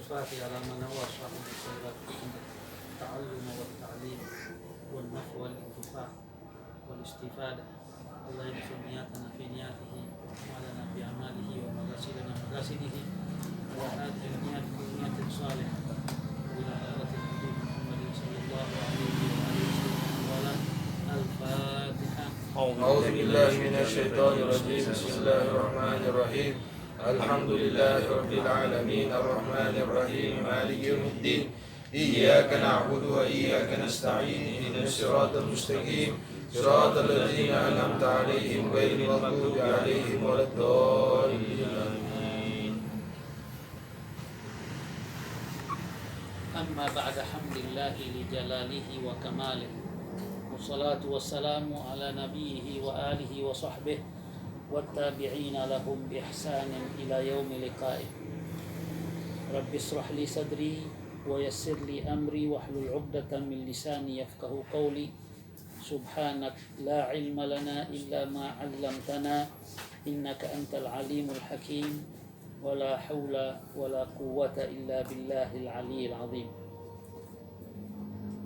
الفاتحة على من هو صاحب الخيرات التعلم والتعليم والنفع والانتفاع والاستفادة. الله ينصر نياتنا في نياته وأعمالنا في أعماله ومقاصدنا مقاصده وهذه النيات نيات صالحة إلى حضرة النبي محمد صلى الله عليه وآله وسلم. الفاتحة. أعوذ بالله من الشيطان الرجيم. بسم الله الرحمن الرحيم. الحمد لله رب العالمين الرحمن الرحيم مالك يوم الدين إياك نعبد وإياك نستعين اهدنا الصراط المستقيم صراط الذين أنعمت عليهم غير المغضوب عليهم ولا الضالين. أما بعد حمد الله لجلاله وكماله والصلاة والسلام على نبيه وآله وصحبه والتابعين لهم بإحسان إلى يوم لقائه. رب اشرح لي صدري ويسر لي أمري واحلل عقدة من لساني يفقه قولي. سبحانك لا علم لنا إلا ما علمتنا إنك أنت العليم الحكيم ولا حول ولا قوة إلا بالله العلي العظيم.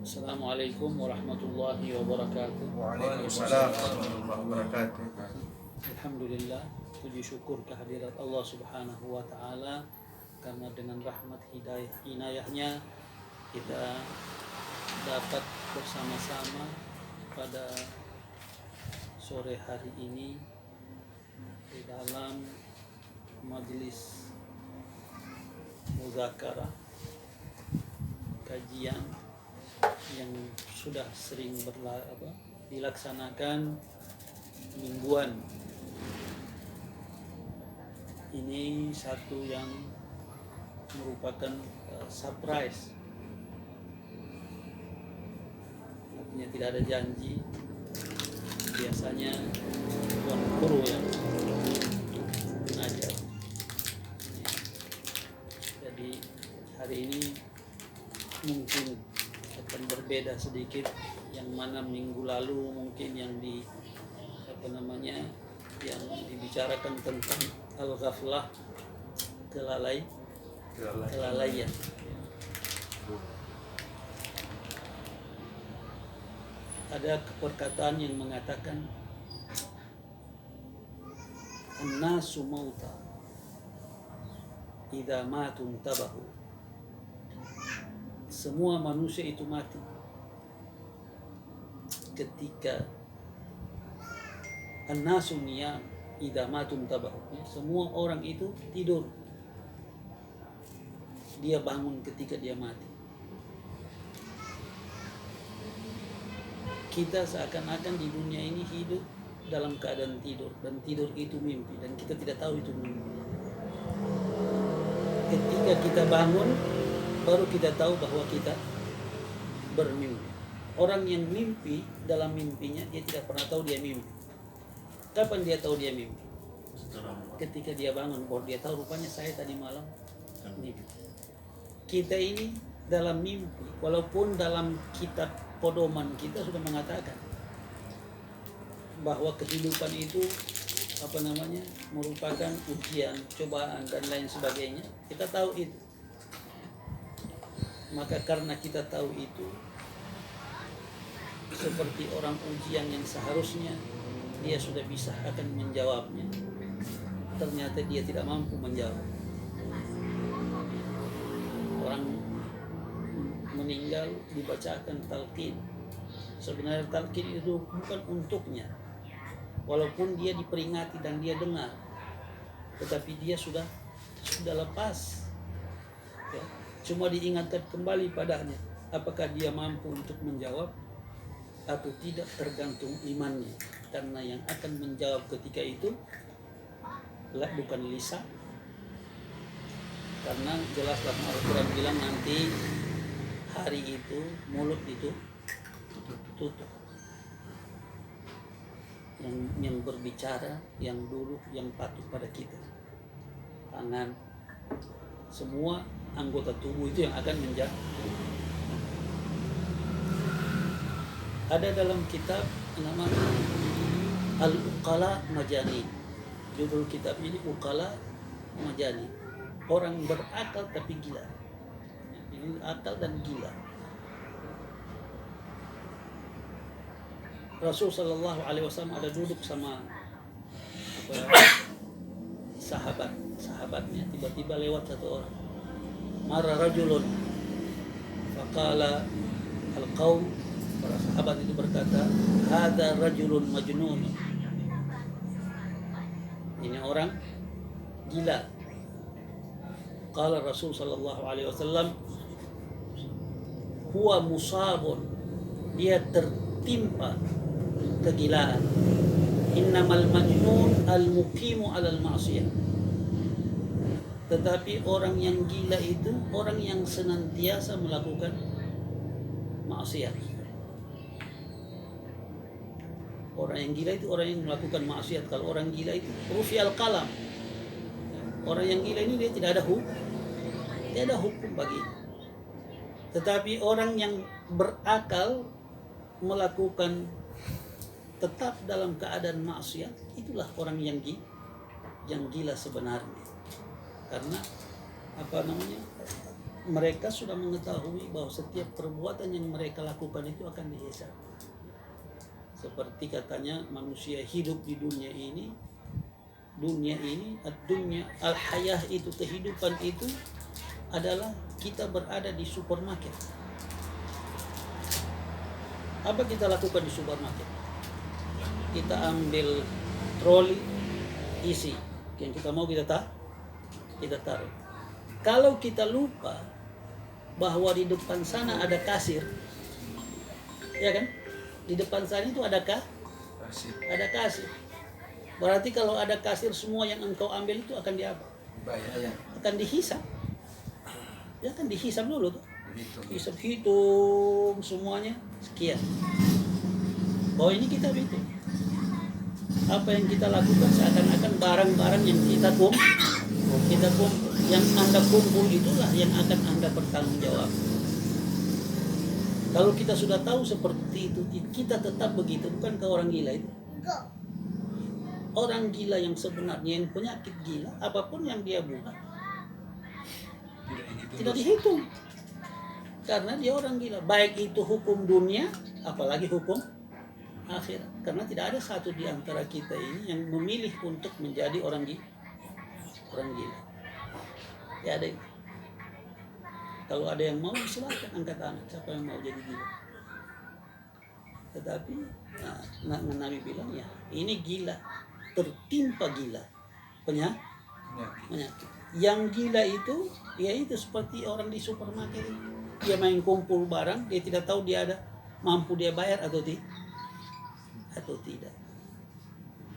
Assalamualaikum warahmatullahi wabarakatuh. Waalaikumsalam warahmatullahi wabarakatuh. Alhamdulillah, puji syukur kehadirat Allah Subhanahu wa taala karena dengan rahmat hidayah inayahnya kita dapat bersama-sama pada sore hari ini di dalam majelis muzakarah kajian yang sudah sering dilaksanakan mingguan. Ini satu yang merupakan surprise, artinya tidak ada janji. Biasanya tuan guru yang mengajar. Jadi hari ini mungkin akan berbeda sedikit, yang mana minggu lalu mungkin yang yang dibicarakan tentang al-ghaflah, kelalaian. Ada perkataan yang mengatakan an-nasu mauta idza matu tabahu. Semua manusia itu mati ketika an-nasu niyam idza matu tabahu. Semua orang itu tidur, dia bangun ketika dia mati. Kita seakan-akan di dunia ini hidup dalam keadaan tidur, dan tidur itu mimpi, dan kita tidak tahu itu mimpi. Ketika kita bangun baru kita tahu bahwa kita bermimpi. Orang yang mimpi, dalam mimpinya dia tidak pernah tahu dia mimpi. Kapan dia tahu dia mimpi? Ketika dia bangun, baru dia tahu rupanya saya tadi malam mimpi. Kita ini dalam mimpi, walaupun dalam kitab pedoman kita sudah mengatakan bahwa kehidupan itu merupakan ujian, cobaan dan lain sebagainya. Kita tahu itu. Maka karena kita tahu itu, seperti orang ujian yang seharusnya dia sudah bisa akan menjawabnya, ternyata dia tidak mampu menjawab. Orang meninggal dibacakan talqin. Sebenarnya talqin itu bukan untuknya, walaupun dia diperingati dan dia dengar, tetapi dia sudah lepas, ya. Cuma diingatkan kembali padanya. Apakah dia mampu untuk menjawab atau tidak, tergantung imannya. Karena yang akan menjawab ketika itu bukan lisan, karena jelas dalam Al-Quran bilang nanti hari itu mulut itu tutup. Yang berbicara, yang dulu, yang patuh pada kita, tangan, semua anggota tubuh itu yang akan menjawab. Ada dalam kitab namanya Al-Uqala Majani. Judul kitab ini Uqala Majani. Orang berakal tapi gila. akal dan gila. Rasul Shallallahu Alaihi Wasallam ada duduk sama sahabatnya, tiba-tiba lewat satu orang. Marra rajulun faqala al-qaum, para sahabat itu berkata, hadza rajulun majnun, ini orang gila. Qala Rasul sallallahu alaihi wasallam, huwa musabun, dia tertimpa kegilaan. Innamal majnun al-muqimu 'alal ma'siyah. Tetapi orang yang gila itu orang yang senantiasa melakukan maksiat. Orang yang gila itu orang yang melakukan maksiat. Kalau orang gila itu rufi'al qalam. Orang yang gila ini dia tidak ada hukum baginya. Tetapi orang yang berakal melakukan tetap dalam keadaan maksiat, itulah orang yang gila sebenarnya. Karena mereka sudah mengetahui bahwa setiap perbuatan yang mereka lakukan itu akan dihisab. Seperti katanya manusia hidup di dunia ini ad-dunya al-hayah, itu kehidupan itu adalah kita berada di supermarket. Apa kita lakukan di supermarket? Kita ambil troli isi yang kita mau, kita taruh. Kalau kita lupa bahwa di depan sana ada kasir, ya kan? Di depan sana itu ada kasir. Berarti kalau ada kasir, semua yang engkau ambil itu akan diapa? Akan dihisab. Ya kan, dihisab dulu tuh. Hitung semuanya sekian. Bahwa ini kita hitung. Apa yang kita lakukan seakan-akan barang-barang yang kita kumpul, yang Anda kumpul itulah yang akan Anda bertanggung jawab. Kalau kita sudah tahu seperti itu, kita tetap begitu. Bukankah orang gila itu? Orang gila yang sebenarnya, yang penyakit gila, apapun yang dia buat tidak dihitung. Karena dia orang gila. Baik itu hukum dunia, apalagi hukum akhirat. Karena tidak ada satu di antara kita ini yang memilih untuk menjadi orang gila. Ya ada. Kalau ada yang mau, silakan angkat tangan. Siapa yang mau jadi gila? Tetapi Nabi bilang, ya ini gila, tertimpa gila, penyakit. Yang gila itu, ya itu seperti orang di supermarket. Dia main kumpul barang, dia tidak tahu dia ada mampu dia bayar atau tidak.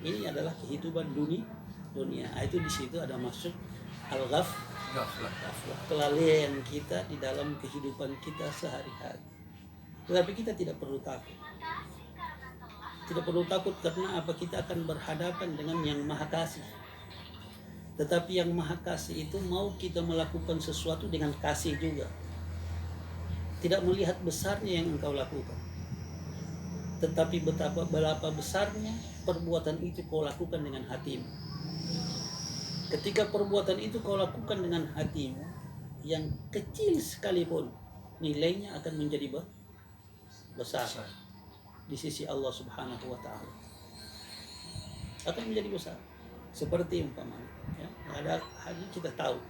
Ini adalah kehidupan dunia. Itu di situ ada masuk al-ghaflah, kelalaian kita di dalam kehidupan kita sehari-hari. Tetapi kita tidak perlu takut. Tidak perlu takut karena apa? Kita akan berhadapan dengan yang Maha Kasih. Tetapi yang Maha Kasih itu mau kita melakukan sesuatu dengan kasih juga. Tidak melihat besarnya yang engkau lakukan, tetapi berapa besarnya perbuatan itu kau lakukan dengan hatimu. Ketika perbuatan itu kau lakukan dengan hatimu, yang kecil sekalipun nilainya akan menjadi besar di sisi Allah Subhanahu wa Ta'ala. Akan menjadi besar. Seperti umpamanya, ya, ada hadis kita tahu,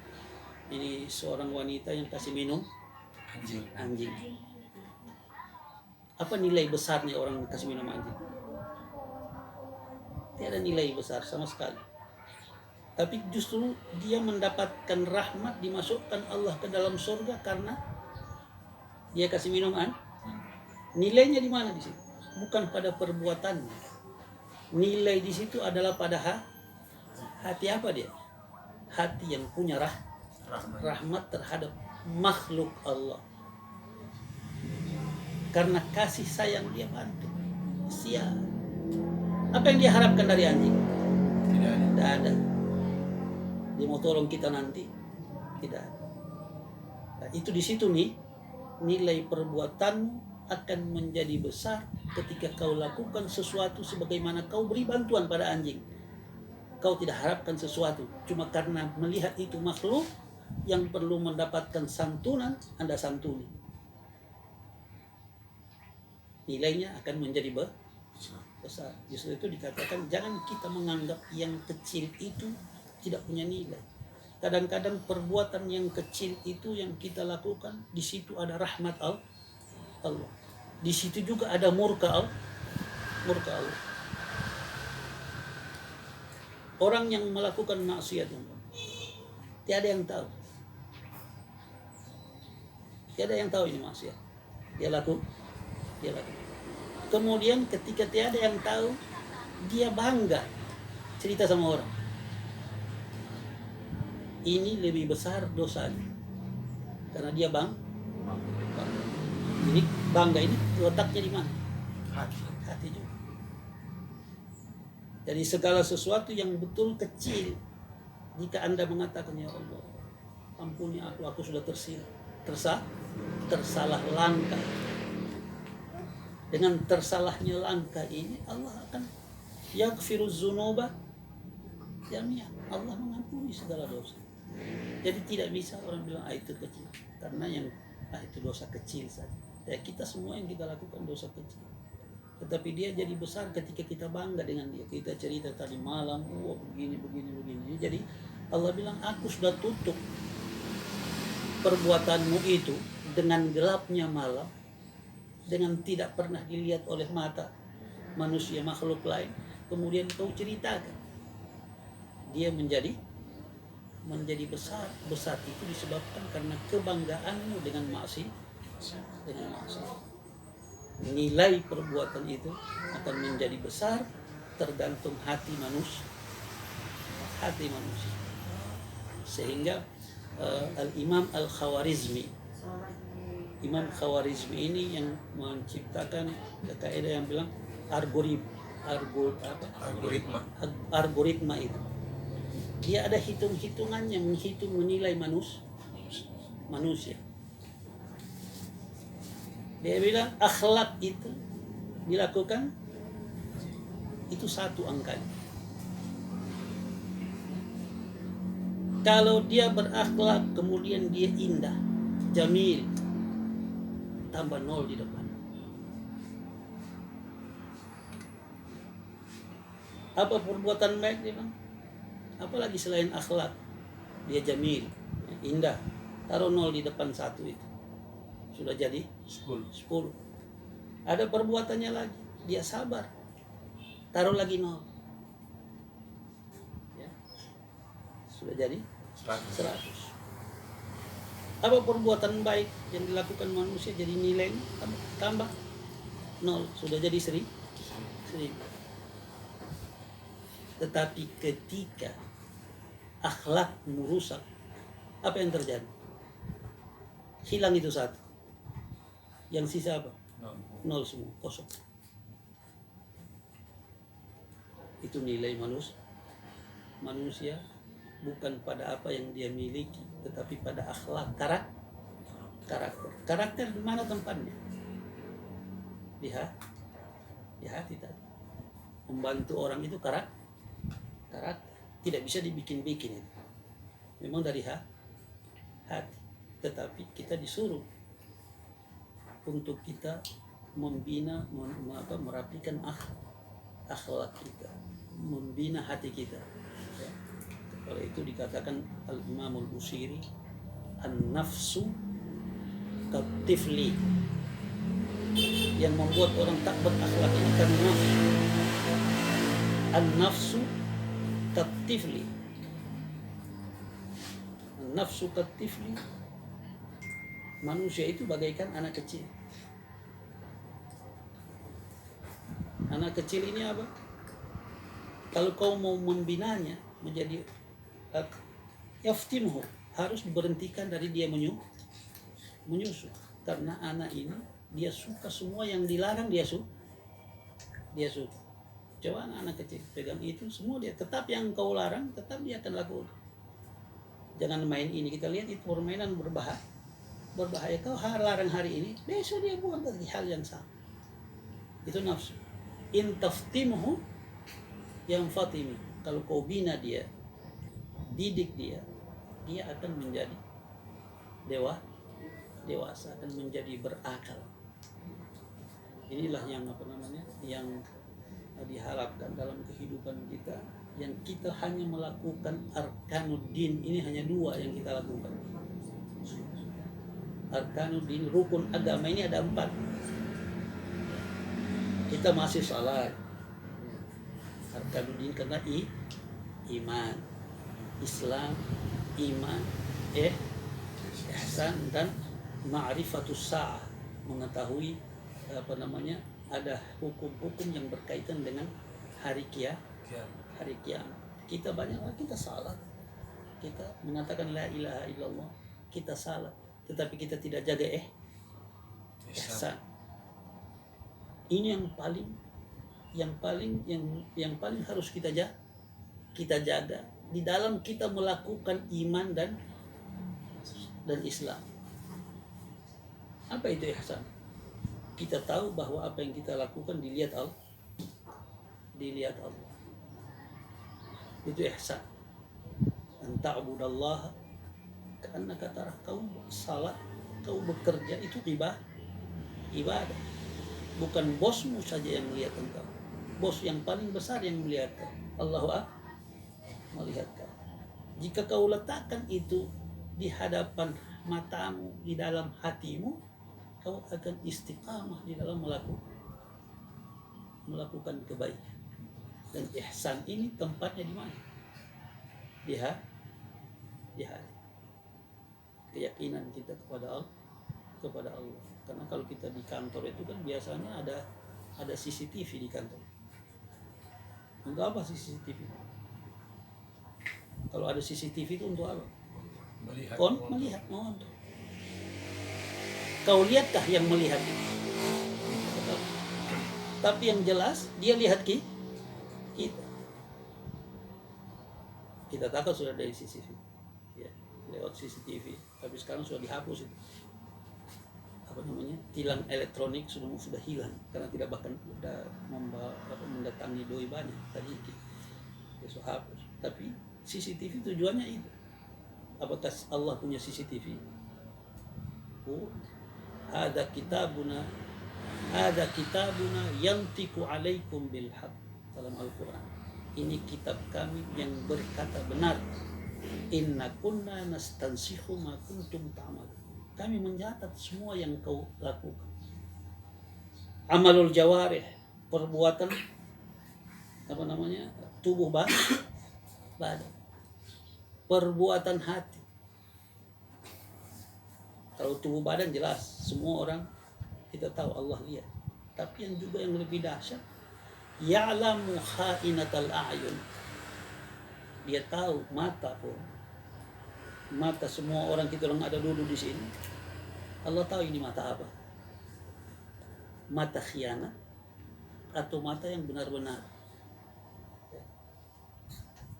ini seorang wanita yang kasih minum anjing. Apa nilai besarnya orang kasih minum anjing? Tidak ada nilai besar sama sekali. Tapi justru dia mendapatkan rahmat, dimasukkan Allah ke dalam surga karena dia kasih minum anjing. Nilainya di mana di situ? Bukan pada perbuatannya. Nilai di situ adalah pada hati apa dia? Hati yang punya rahmat terhadap makhluk Allah. Karena kasih sayang dia bantu. Siap. Apa yang dia harapkan dari anjing? Tidak ada. Dia mau tolong kita nanti? Tidak ada. Nah, itu di situ nih, nilai perbuatan akan menjadi besar ketika kau lakukan sesuatu sebagaimana kau beri bantuan pada anjing. Kau tidak harapkan sesuatu, cuma karena melihat itu makhluk, yang perlu mendapatkan santunan, Anda santuni. Nilainya akan menjadi besar. Justru itu dikatakan jangan kita menganggap yang kecil itu tidak punya nilai. Kadang-kadang perbuatan yang kecil itu yang kita lakukan, di situ ada rahmat Allah. Di situ juga ada murka Allah. Orang yang melakukan maksiat, tiada yang tahu. Tiada yang tahu ini maksiat. Dia lakukan. Kemudian ketika tiada yang tahu, dia bangga cerita sama orang. Ini lebih besar dosanya. Karena dia bangga. Jadi bangga ini letaknya di mana? Hati juga. Jadi segala sesuatu yang betul kecil, jika Anda mengatakan, ya Allah, ampuni aku sudah tersalah langkah. Dengan tersalahnya langkah ini, Allah akan yaghfiruz dzunuba jami'an. Allah mengampuni segala dosa. Jadi tidak bisa orang bilang itu kecil, karena yang itu dosa kecil saja. Ya, kita semua yang kita lakukan dosa kecil. Tetapi dia jadi besar ketika kita bangga dengan dia. Kita cerita tadi malam, begini. Jadi Allah bilang, aku sudah tutup perbuatanmu itu dengan gelapnya malam, dengan tidak pernah dilihat oleh mata manusia, makhluk lain. Kemudian kau ceritakan. Dia menjadi besar. Besar itu disebabkan karena kebanggaanmu dengan maksiat. Nilai perbuatan itu akan menjadi besar tergantung hati manusia. Sehingga Al-Imam Al-Khawarizmi, Imam Khawarizmi ini yang menciptakan kaidah yang bilang algoritma itu. Dia ada hitung-hitungannya, menilai manusia. Dia bilang akhlak itu dilakukan itu satu angkanya. Kalau dia berakhlak kemudian dia indah, jamil, tambah 0 di depan. Apa perbuatan baik dia bilang? Apalagi selain akhlak, dia jamil, indah, taruh 0 di depan 1 itu. Sudah jadi 10. Ada perbuatannya lagi, dia sabar, taruh lagi 0. Ya. Sudah jadi 100. Apa perbuatan baik yang dilakukan manusia, jadi nilainya tambah 0, sudah jadi 1000. Tetapi ketika akhlak merusak, apa yang terjadi? Hilang itu 1. Yang sisa apa? 0 semua, kosong. Itu nilai manusia bukan pada apa yang dia miliki, tetapi pada akhlak, karakter. Karakter di mana tempatnya? Di hati tadi. Membantu orang itu karakter. Tidak bisa dibikin-bikin itu. Memang dari hati. Tetapi kita disuruh untuk kita membina, merapikan akhlak kita, membina hati kita. Ya. Oleh itu dikatakan Al-Imam Al-Busiri, an-nafsu katifli, yang membuat orang tak berakhlak ini karena nafsu. An-nafsu katifli, an-nafsu katifli, manusia itu bagaikan anak kecil. Anak kecil ini apa? Kalau kau mau membinanya menjadi yaftimhu, harus diberhentikan dari dia menyusu. Karena anak ini dia suka semua yang dilarang, dia suka. Coba anak kecil pegang itu semua dia, tetap yang kau larang tetap dia akan lakukan. Jangan main ini, kita lihat itu permainan berbahaya. Kau larang hari ini, besok dia buat lagi hal yang sama. Itu nafsu. In taftimhu yang fatimi, kalau kau bina dia, didik dia, dia akan menjadi dewasa, akan menjadi berakal. Inilah yang yang diharapkan dalam kehidupan kita, yang kita hanya melakukan arkanuddin. Ini hanya 2 yang kita lakukan. Arkanuddin, rukun agama ini ada 4. Kita masih salat. Arkanuddin karena iman, Islam, iman, ihsan, dan ma'rifatus sa'ah, mengetahui ada hukum-hukum yang berkaitan dengan hari kiamat. Kita salat, kita mengatakan la ilaha illallah, kita salat, tetapi kita tidak jaga ihsan. Ini yang paling harus kita jaga di dalam kita melakukan iman dan Islam. Apa itu ihsan? Kita tahu bahwa apa yang kita lakukan dilihat Allah. Itu ihsan. An ta'budallaha ka'annaka tarah. Kau salat, kau bekerja, itu ibadah. Bukan bosmu saja yang melihat engkau. Bos yang paling besar yang melihat kau. Allahu Akbar melihat kau. Jika kau letakkan itu di hadapan matamu, di dalam hatimu, kau akan istiqamah di dalam melakukan kebaikan. Dan ihsan ini tempatnya di mana? Di hati. Keyakinan kita kepada Allah. Karena kalau kita di kantor itu kan biasanya ada CCTV di kantor. Untuk apa CCTV? Kalau ada CCTV itu untuk apa? Melihat. Kau lihatkah yang melihat itu? Tapi yang jelas dia lihat kita. Kita takut sudah dari CCTV, ya, lewat CCTV. Tapi sekarang sudah dihapus itu. Tilang elektronik sudah hilang karena tidak bahkan mendatangi doi banyak tadi itu hapus. Tapi CCTV tujuannya itu. Apakah Allah punya CCTV? Ada kitabuna yantiqu alaikum bil haqq dalam Al-Qur'an. Ini kitab kami yang berkata benar. Inna kunna nastansikhu ma kuntum ta'malun. Kami mencatat semua yang kau lakukan. Amalul jawarih, perbuatan tubuh badan. Perbuatan hati. Kalau tubuh badan jelas, semua orang kita tahu Allah lihat. Tapi yang lebih dahsyat, ya'lamu kha'inatal a'yun. Dia tahu mata semua orang kita yang ada duduk di sini. Allah tahu ini mata apa? Mata khianat atau mata yang benar-benar.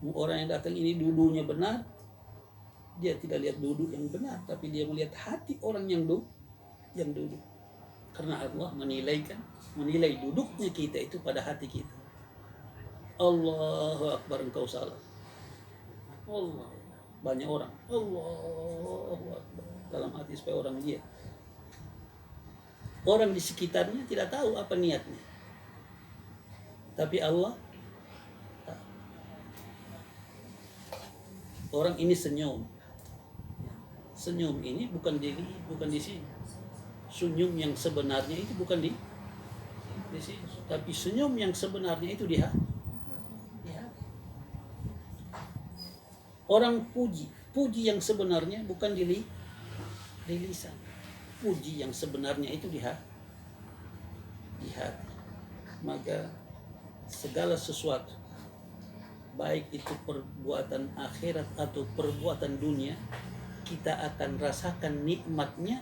Orang yang datang ini duduknya benar, dia tidak lihat duduk yang benar, tapi dia melihat hati orang yang duduk. Karena Allah menilai duduknya kita itu pada hati kita. Allahu Akbar, engkau salah. Allah, banyak orang Allahu Akbar dalam hati supaya orang dia. Orang di sekitarnya tidak tahu apa niatnya. Tapi Allah tahu. Orang ini senyum. Senyum ini bukan di sini. Senyum yang sebenarnya itu bukan di sini. Tapi senyum yang sebenarnya itu di hati. Orang puji yang sebenarnya bukan di lisan. Puji yang sebenarnya itu di hati. Maka segala sesuatu, baik itu perbuatan akhirat atau perbuatan dunia, kita akan rasakan nikmatnya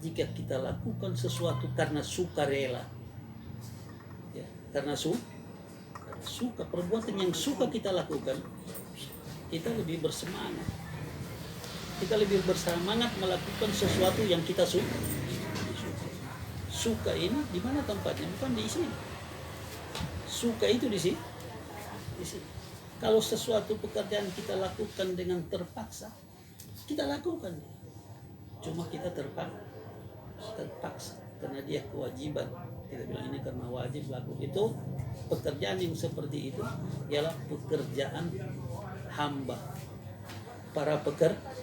jika kita lakukan sesuatu karena sukarela. Ya, karena suka perbuatan yang suka kita lakukan, kita lebih bersemangat. Kita lebih bersemangat melakukan sesuatu yang kita suka. Suka ini di mana tempatnya? Bukan di sini. Suka itu di sini. Kalau sesuatu pekerjaan kita lakukan dengan terpaksa, kita lakukan, cuma kita terpaksa karena dia kewajiban. Kita bilang ini karena wajib lakukan. Itu pekerjaan yang seperti itu ialah pekerjaan hamba, para pekerja.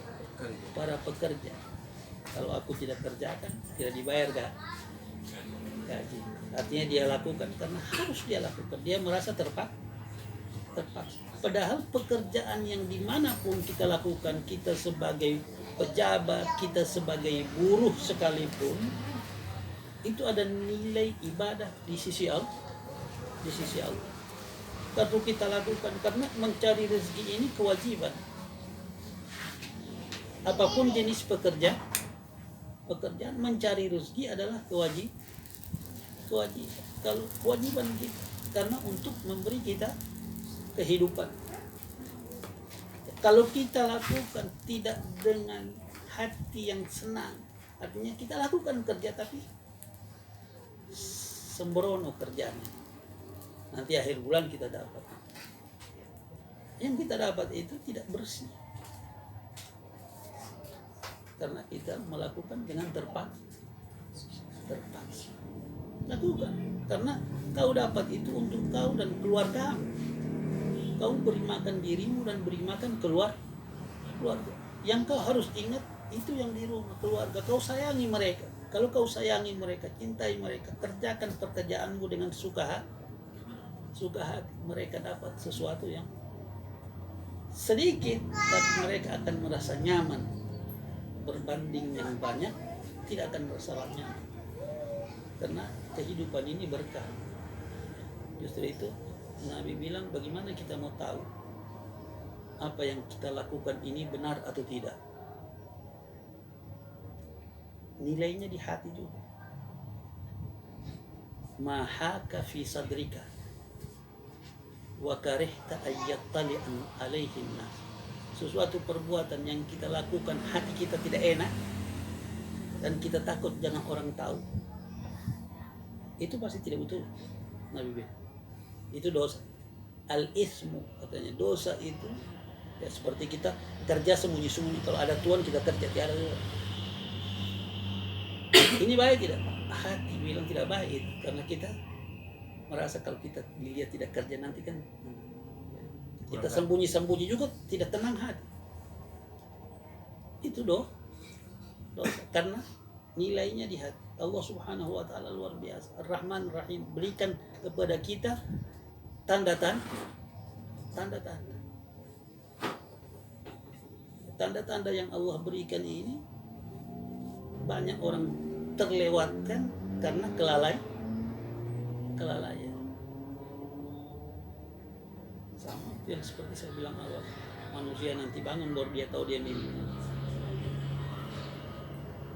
Kalau aku tidak kerjakan, tidak dibayar gaji. Artinya dia lakukan karena harus dia lakukan. Dia merasa terpaksa. Padahal pekerjaan yang dimanapun kita lakukan, kita sebagai pejabat, kita sebagai buruh sekalipun, itu ada nilai ibadah di sisi Allah. Kalau kita lakukan karena mencari rezeki ini kewajiban. Apapun jenis pekerjaan mencari rezeki adalah kewajiban. Kalau kewajiban kita karena untuk memberi kita kehidupan. Kalau kita lakukan tidak dengan hati yang senang, artinya kita lakukan kerja tapi sembrono kerjanya. Nanti akhir bulan kita dapat. Yang kita dapat itu tidak bersih. Karena kita melakukan dengan terpaksa. Lakukan. Karena kau dapat itu untuk kau dan keluarga. Kau beri makan dirimu dan beri makan keluarga. Yang kau harus ingat itu yang di rumah, keluarga. Kau sayangi mereka. Kalau kau sayangi mereka, cintai mereka, kerjakan pekerjaanmu dengan suka hati, mereka dapat sesuatu yang sedikit, tapi mereka akan merasa nyaman. Berbanding yang banyak, tidak akan merasa nyaman. Karena kehidupan ini berkah. Justru itu Nabi bilang, bagaimana kita mau tahu apa yang kita lakukan ini benar atau tidak? Nilainya di hati juga. Mahaka fi sadrika wa karihta ayyattali'an alaihin nas. Sesuatu perbuatan yang kita lakukan hati kita tidak enak dan kita takut jangan orang tahu, itu pasti tidak betul. Nabi bilang itu dosa. Al-ismu katanya, dosa itu ya seperti kita kerja sembunyi-sembunyi. Kalau ada tuan kita kerja, tiada tuan. Ini baik tidak? Hati bilang tidak baik karena kita merasa kalau kita dilihat tidak kerja nanti kan kita sembunyi-sembunyi juga tidak tenang hati. Itu dosa. Karena nilainya di hati. Allah Subhanahu wa taala luar biasa. Ar-Rahman Rahim, berikan kepada kita tanda-tanda. Tanda-tanda yang Allah berikan ini banyak orang terlewatkan karena kelalaian. Sama yang seperti saya bilang awal, manusia nanti bangun baru dia tahu dia mimpi.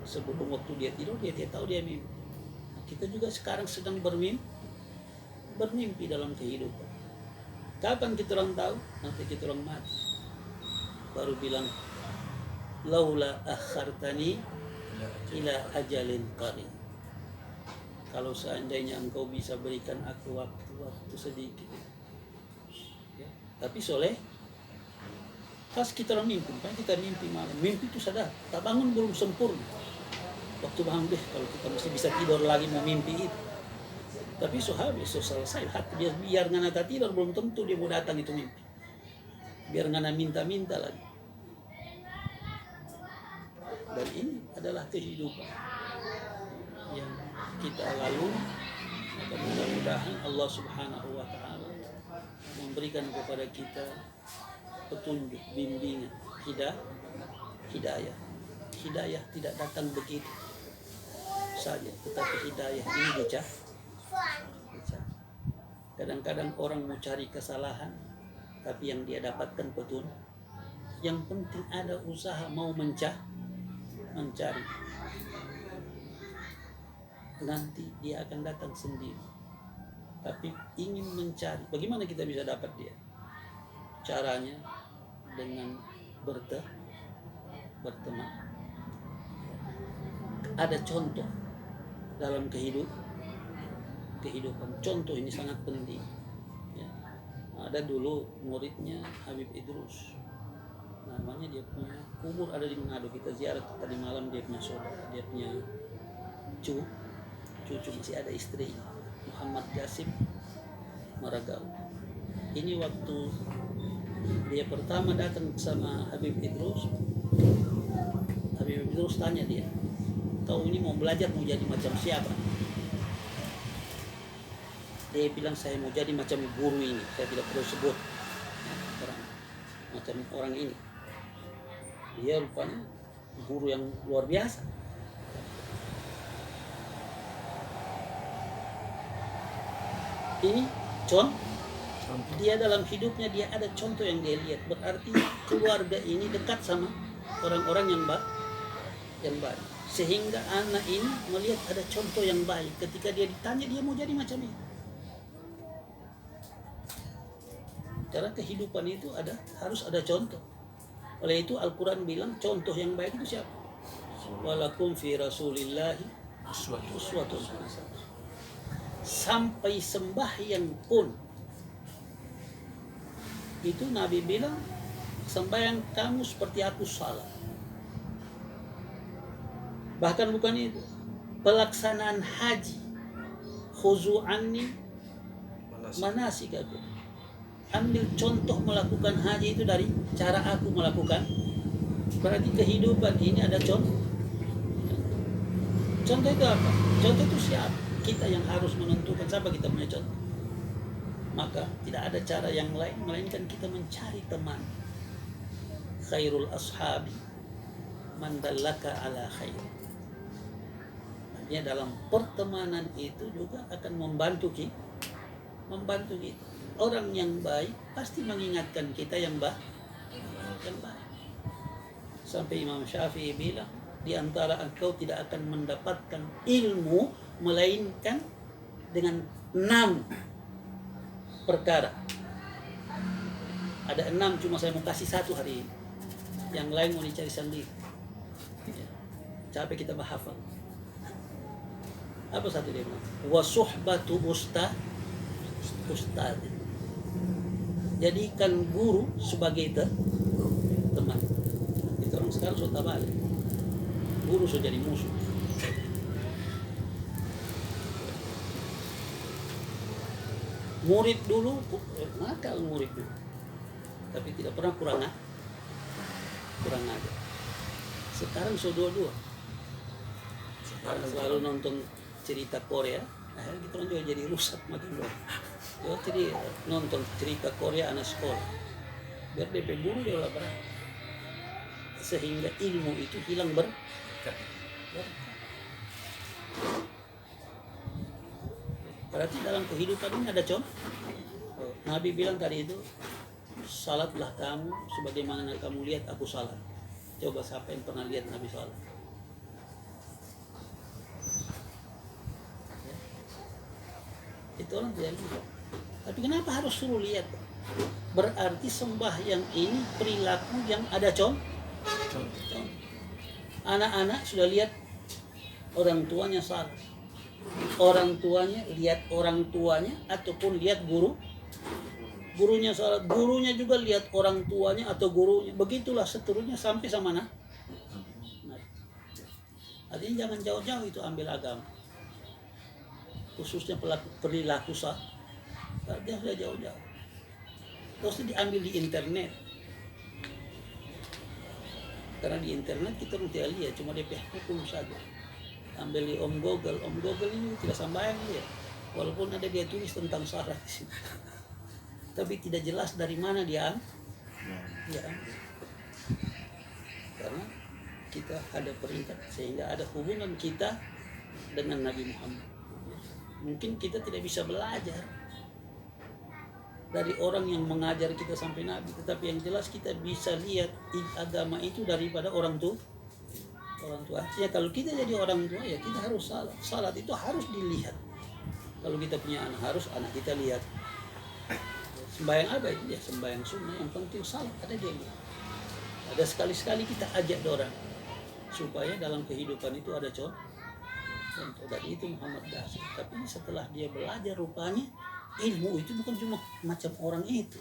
Sebelum waktu dia tidur dia tidak tahu dia mimpi. Kita juga sekarang sedang bermimpi dalam kehidupan. Kapan kita orang tahu? Nanti kita orang mati. Baru bilang, laula akhartani ila ajalin qarib. Kalau seandainya engkau bisa berikan aku waktu sedikit. Ya. Tapi soleh, pas kita orang mimpi, kita mimpi malam. Mimpi itu sadar, tak bangun belum sempurna. Waktu bangun deh, kalau kita mesti bisa tidur lagi mau mimpi itu. Tapi habis, selesai. Hati biar ngana tak tidur belum tentu dia mau datang itu mimpi. Biar ngana minta-minta lagi. Dan ini adalah kehidupan yang kita lalui. Maka mudah-mudahan Allah Subhanahu wa taala memberikan kepada kita petunjuk, bimbingan, hidayah. Hidayah tidak datang begitu saja, tetapi hidayah ini bicara. Kadang-kadang orang mau cari kesalahan, tapi yang dia dapatkan petunjuk. Yang penting ada usaha mau mencari. Nanti dia akan datang sendiri. Tapi ingin mencari, bagaimana kita bisa dapat dia? Caranya dengan berteman. Ada contoh dalam kehidupan. Contoh ini sangat penting. Ya. Ada dulu muridnya Habib Idrus namanya dia punya kubur ada di Manado, kita ziarah tadi malam, dia punya saudara, dia punya cucu masih ada istri, Muhammad Jasim Maragau. Ini waktu dia pertama datang sama Habib Idrus tanya dia, kau ini mau belajar mau jadi macam siapa? Dia bilang saya mau jadi macam guru ini, saya tidak perlu sebut macam orang ini. Dia rupanya guru yang luar biasa. Ini dia dalam hidupnya dia ada contoh yang dia lihat, berarti keluarga ini dekat sama orang-orang yang baik, sehingga anak ini melihat ada contoh yang baik. Ketika dia ditanya dia mau jadi macam ini. Cara kehidupan itu harus ada contoh. Oleh itu Al-Quran bilang contoh yang baik itu siapa? Walakum fi rasulillahi uswatun hasanah. Sampai sembahyang pun itu Nabi bilang, sembahyang kamu seperti aku salat. Bahkan bukan itu, pelaksanaan haji, khuzu anni manasikakum. Ambil contoh melakukan haji itu dari cara aku melakukan. Berarti kehidupan ini ada contoh. Contoh itu apa? Contoh itu siapa? Kita yang harus menentukan siapa kita punya contoh. Maka tidak ada cara yang lain melainkan kita mencari teman. Khairul ashabi man dallaka ala khair. Artinya dalam pertemanan itu juga akan membantu kita. Orang yang baik pasti mengingatkan kita yang baik. Sampai Imam Syafi'i bilang, di antara engkau tidak akan mendapatkan ilmu melainkan dengan 6 perkara. Ada 6, cuma saya mau kasih 1 hari ini. Yang lain mau dicari sendiri. Capek kita menghafal. Apa satu dia bilang? Wa suhbatu ustad. Jadikan guru sebagai teman. Itu orang sekarang sudah balik. Guru sudah jadi musuh. Murid dulu nakal, tapi tidak pernah kurang ajar. Sekarang sudah dua. Sekarang selalu nonton cerita Korea, akhirnya kita juga jadi rusak makin banyak. Jadi nonton cerita Korea anak sekolah, biar DP guru dia lah berat, sehingga ilmu itu hilang Berarti dalam kehidupan ini ada contoh. Nabi bilang tadi itu, salatlah kamu sebagaimana kamu lihat aku salat. Coba siapa yang pernah lihat Nabi salat? Itu orang tidak lihat. Tapi kenapa harus suruh lihat? Berarti sembahyang ini perilaku yang ada contoh. Anak-anak sudah lihat orang tuanya salat. Orang tuanya lihat orang tuanya, ataupun lihat gurunya salat, gurunya juga lihat orang tuanya atau gurunya. Begitulah seterusnya sampai sama anak. Artinya jangan jauh-jauh itu ambil agama, khususnya perilaku salat. Dia sudah jauh-jauh. Terus diambil di internet. Karena di internet kita tidak lihat, cuma dia hukum saja. Ambil di Om Google ini tidak sembahyang dia. Walaupun ada dia tulis tentang syarat di sini. Tapi tidak jelas dari mana dia ambil. Karena kita ada perintah, sehingga ada hubungan kita dengan Nabi Muhammad. Mungkin kita tidak bisa belajar dari orang yang mengajar kita sampai Nabi, tetapi yang jelas kita bisa lihat agama itu daripada orang tua. Ya kalau kita jadi orang tua ya kita harus salat. Salat itu harus dilihat. Kalau kita punya anak, harus anak kita lihat. Sembahyang apa itu? Ya sembahyang sunnah, yang penting salat ada dia. Ada sekali-sekali kita ajak orang supaya dalam kehidupan itu ada contoh. Dari itu Muhammad Dasir. Tapi setelah dia belajar rupanya ilmu itu bukan cuma macam orang itu.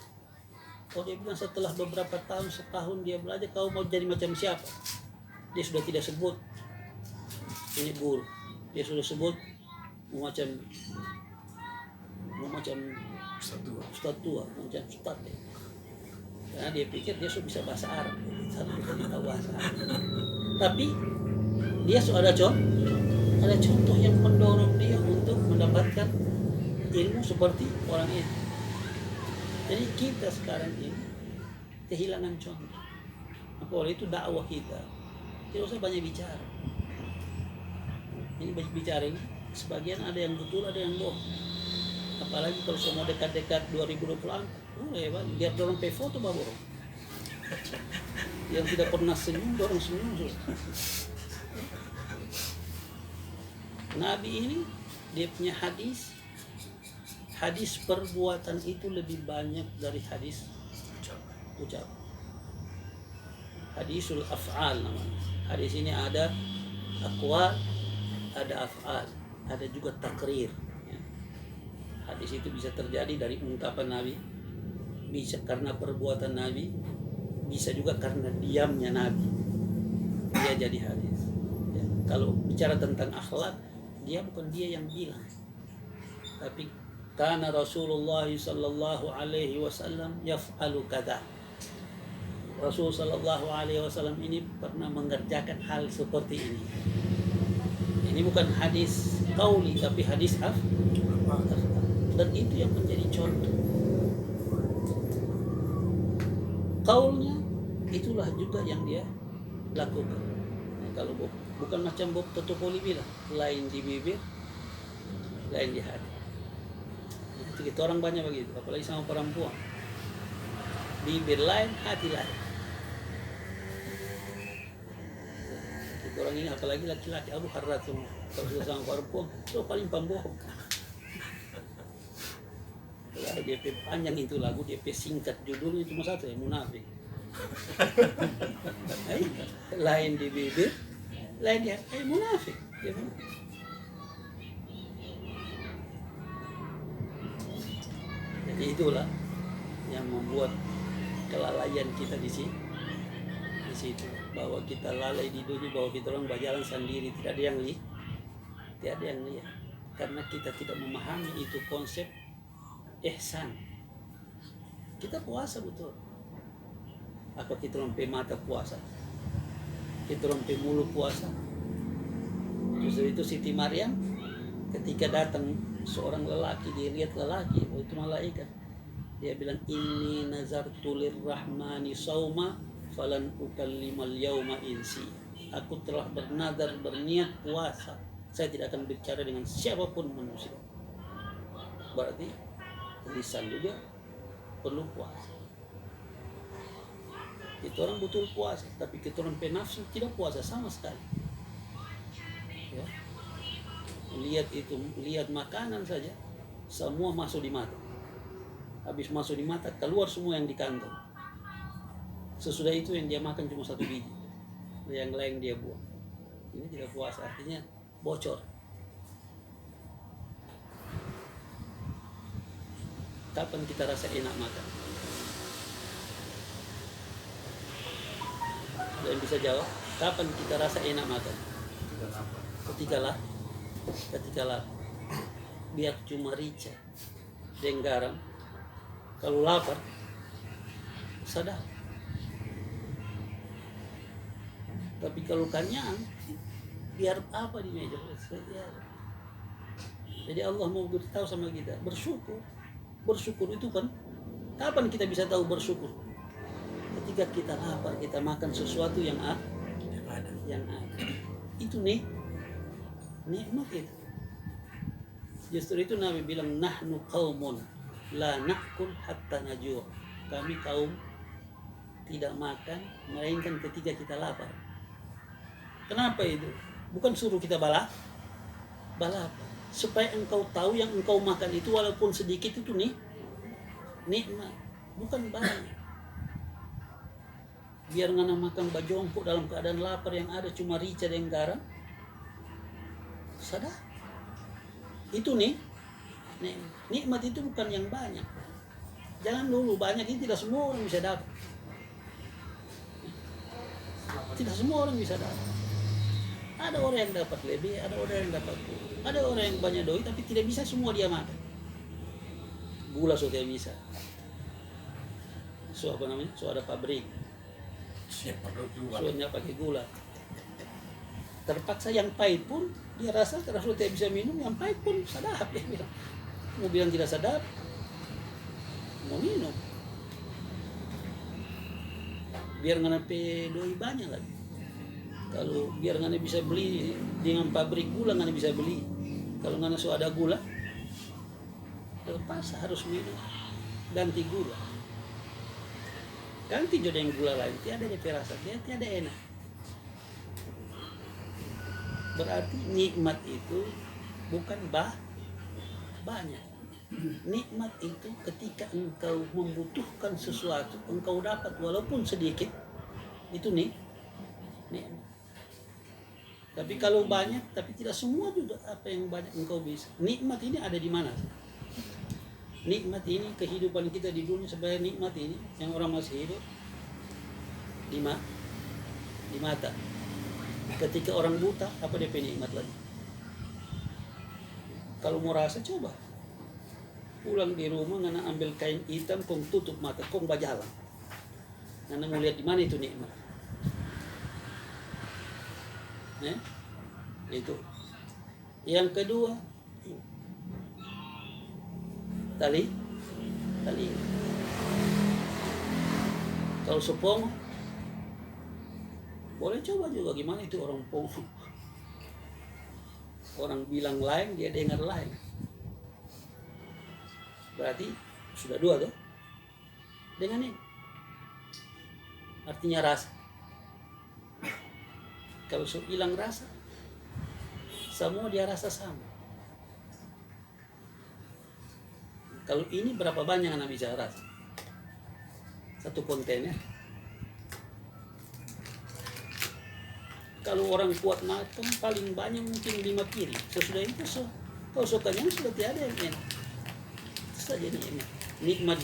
Oh, dia bilang setelah beberapa tahun, setahun dia belajar, kau mau jadi macam siapa? Dia sudah tidak sebut ini guru, dia sudah sebut mau macam ustaz tua, macam ustaz ya. Karena dia pikir dia sudah bisa bahasa Arab, satu kali tahu bahasa Arab. Tapi dia sudah ada contoh yang mendorong dia untuk mendapatkan ilmu seperti orang itu. Jadi kita sekarang ini kehilangan contoh. Maka oleh itu dakwah kita tidak usah banyak bicara. Ini banyak bicara ini sebagian ada yang betul, ada yang bohong. Apalagi kalau semua dekat-dekat 2024, ya Pak, biar dorong foto babor. Yang tidak pernah senyum, dorong senyum. Nabi ini dia punya hadis perbuatan itu lebih banyak dari hadis ucap. Hadisul af'al namanya. Hadis ini ada aqwal, ada af'al, ada juga takrir. Hadis itu bisa terjadi dari ungkapan Nabi, bisa karena perbuatan Nabi, bisa juga karena diamnya Nabi. Dia jadi hadis. Ya. Kalau bicara tentang akhlak, dia bukan dia yang bilang, tapi karena Rasulullah sallallahu alaihi wasallam yaf'alu kadza. Rasul sallallahu alaihi wasallam ini pernah mengerjakan hal seperti ini. Ini bukan hadis qauli tapi hadis af'al. Dan itu yang menjadi contoh. Qaulnya itulah juga yang dia lakukan. Nah, kalau bukan macam Bob Toto Poli bilang, lain di bibir, lain di hati. Itu kita orang banyak begitu, apalagi sama perempuan. Bibir lain, hati lain. Kita orang ini apalagi laki-laki, abu harat semua. Kalau sudah sama perempuan, itu paling pembohong. Kalau DP panjang itu lagu, DP singkat judulnya cuma satu ya, munafik. Lain di bibir, lain di hati, munafik. Jadi itulah yang membuat kelalaian kita di situ, bahwa kita lalai di dunia, bahwa kita orang berjalan sendiri, tidak ada yang lihat, karena kita tidak memahami itu konsep ihsan. Kita puasa betul, apa kita rompe mata puasa, kita rompe mulut puasa. Justru itu Siti Maryam ketika datang seorang lelaki, dia lihat lelaki, itu malaikat, dia bilang inni nazartu lirrahmani sauma falan ukallimal yauma insi. Aku telah bernazar, berniat puasa, saya tidak akan bicara dengan siapapun manusia. Berarti lisan juga perlu puasa. Kita orang betul puasa, tapi kita orang penafsu tidak puasa sama sekali. Ya. Lihat makanan saja, semua masuk di mata. Habis masuk di mata, keluar semua yang di kantong. Sesudah itu yang dia makan cuma satu biji, yang lain dia buang. Ini tidak puasa, artinya bocor. Kapan kita rasa enak makan? Ada yang bisa jawab? Kapan kita rasa enak makan? Ketika lapar. Biar cuma rica dan garam. Kalau lapar, sadar. Tapi kalau kenyang, biar apa di meja? Jadi Allah mau beritahu sama kita, bersyukur. Bersyukur itu kan, kapan kita bisa tahu bersyukur? Ketika kita lapar, kita makan sesuatu yang ada. Itu nikmat itu. Justru itu Nabi bilang, nahnu qaumun la na'kul hatta najur. Kami kaum tidak makan melainkan ketika kita lapar. Kenapa itu? Bukan suruh kita balap, supaya engkau tahu yang engkau makan itu walaupun sedikit itu nikmat, bukan banyak. Biar ngana makan bajongkok dalam keadaan lapar yang ada cuma rica dan garam, sadar. Itu nikmat itu bukan yang banyak. Jangan dulu, banyak ini tidak semua orang bisa dapat. Tidak semua orang bisa dapat. Ada orang yang dapat lebih, ada orang yang dapat kurang. Ada orang yang banyak doi tapi tidak bisa semua dia makan. Gula so tidak bisa. So apa namanya? So ada pabrik. Soalnya pakai gula. Terpaksa yang pahit pun dia rasa karena sudah tidak bisa minum, yang pahit pun sadap dia bilang. Mau bilang tidak sadap, mau minum. Biar ngana doi banyak lagi. Kalau biar ngana bisa beli dengan pabrik gula ngana bisa beli. Kalau ngana so ada gula, terpaksa harus minum, ganti gula. Ganti jodoh yang gula lain, tiada dia rasa, tiada enak. Berarti nikmat itu bukan banyak. Nikmat itu ketika engkau membutuhkan sesuatu, engkau dapat walaupun sedikit, itu nikmat. Tapi kalau banyak, tapi tidak semua juga apa yang banyak engkau bisa. Nikmat ini ada di mana? Nikmat ini kehidupan kita di dunia sebagai nikmat ini yang orang masih hidup di mata. Ketika orang buta, apa dia nikmat lagi? Kalau mau rasa coba. Pulang di rumah ngana ambil kain hitam kong tutup mata kong bajalan. Ngana mau lihat di mana itu nikmat. Itu. Yang kedua, tali. Kalau sepong, boleh coba juga gimana itu orang pongo. Orang bilang lain, dia dengar lain. Berarti sudah dua tuh. Dengan ini. Artinya rasa. Kalau hilang rasa, semua dia rasa sama. Kalau ini berapa banyak anak bisa rasa? Satu kontainer. Kalau orang kuat makan paling banyak mungkin 5 piring. Sesudah itu kau sukanya sudah tiada yang enak. Itu saja nikmat. Nikmat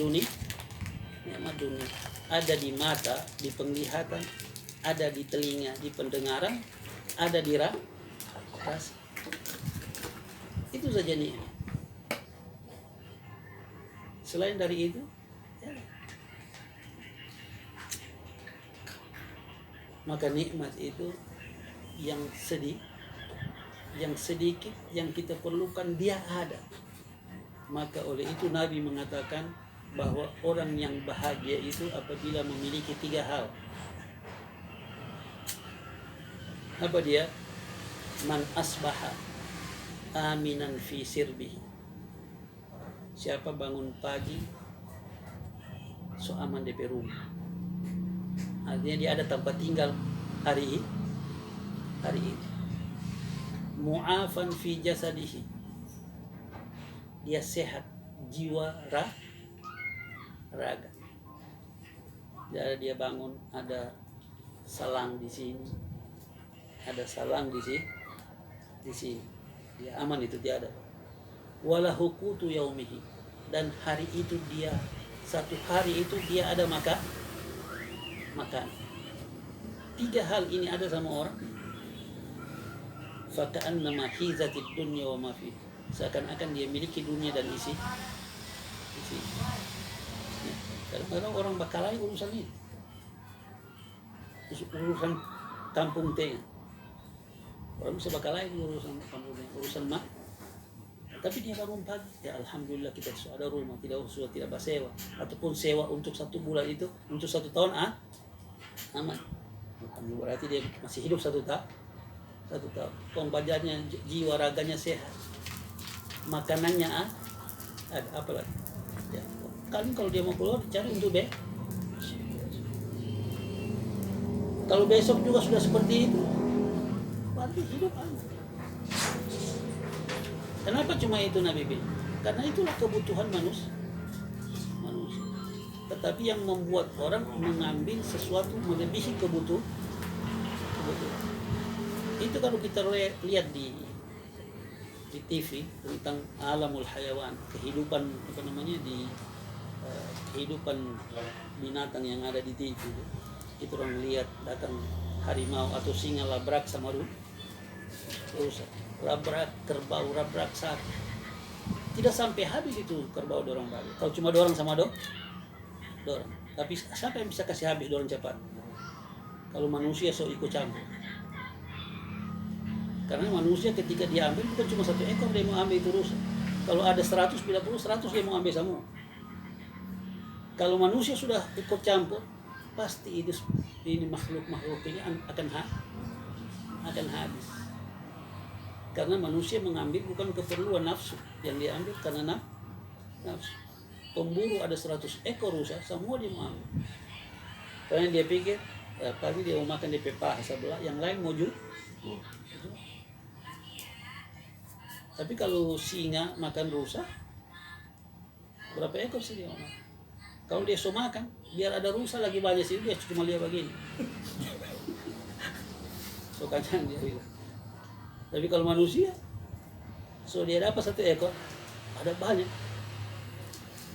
dunia. Ada di mata, di penglihatan, ada di telinga, di pendengaran, ada di rasa. Itu saja nikmat. Selain dari itu, ya. Maka nikmat itu yang sedikit yang kita perlukan dia ada. Maka oleh itu Nabi mengatakan bahwa orang yang bahagia itu apabila memiliki 3 hal. Apa dia? Man asbaha aminan fi sirbihi. Siapa bangun pagi so aman DP rumah. Artinya dia ada tempat tinggal hari ini. Mu'afan fi jasadihi. Dia sehat jiwa raga. Jadi dia bangun ada salang di sini. Ada salang di sini. Dia aman itu dia ada. Wala hukutu yaumihi, dan hari itu dia satu hari itu dia ada makan. 3 hal ini ada sama orang. Faka'annama hizatid dunya wa ma fi. Seakan-akan dia miliki dunia dan isi. Ya, kadang-kadang orang bakalai urusan ini. Urusan kampung tengah. Orang bisa bakalai urusan kampung tengah, urusan mak. Tapi dia bangun pagi, ya alhamdulillah kita sudah ada rumah, sudah tidak bersewa, ataupun sewa untuk 1 bulan itu, untuk 1 tahun aman. Alhamdulillah, berarti dia masih hidup 1 tahun. Pembajaannya jiwa raganya sehat, makanannya ada apa lagi? Ya, kalau dia mau keluar cari untuk kalau besok juga sudah seperti itu, berarti hidup aman. Kenapa cuma itu Nabi bilang? Karena itulah kebutuhan manusia. Tetapi yang membuat orang mengambil sesuatu melebihi kebutuhan. Itu kalau kita lihat di TV tentang alamul hayawan, kehidupan di kehidupan binatang yang ada di TV itu orang lihat datang harimau atau singa labrak sama rusa, labrak kerbau, labrak sapi, tidak sampai habis itu kerbau dorong balik. Kalau cuma dorong sama dorong, tapi siapa yang bisa kasih habis dorong cepat? Kalau manusia so ikut campur, karena manusia ketika dia ambil bukan cuma satu ekor dia mau ambil itu rusa. Kalau ada 100 bila perlu 100 dia mau ambil semua. Kalau manusia sudah ikut campur, pasti ini makhluk ini akan habis. Karena manusia mengambil bukan keperluan nafsu, yang dia ambil karena nafsu. Pemburu ada 100 ekor rusa, semua dia mau ambil. Karena dia pikir, pagi dia mau makan di paha sebelah, yang lain mau jual. Tapi kalau singa makan rusa, berapa ekor sih dia makan? Kalau dia so makan, biar ada rusa lagi banyak sih, dia cuma lihat begini. So kacang dia bilang. Tapi kalau manusia, so dia dapat 1 ekor, ada banyak.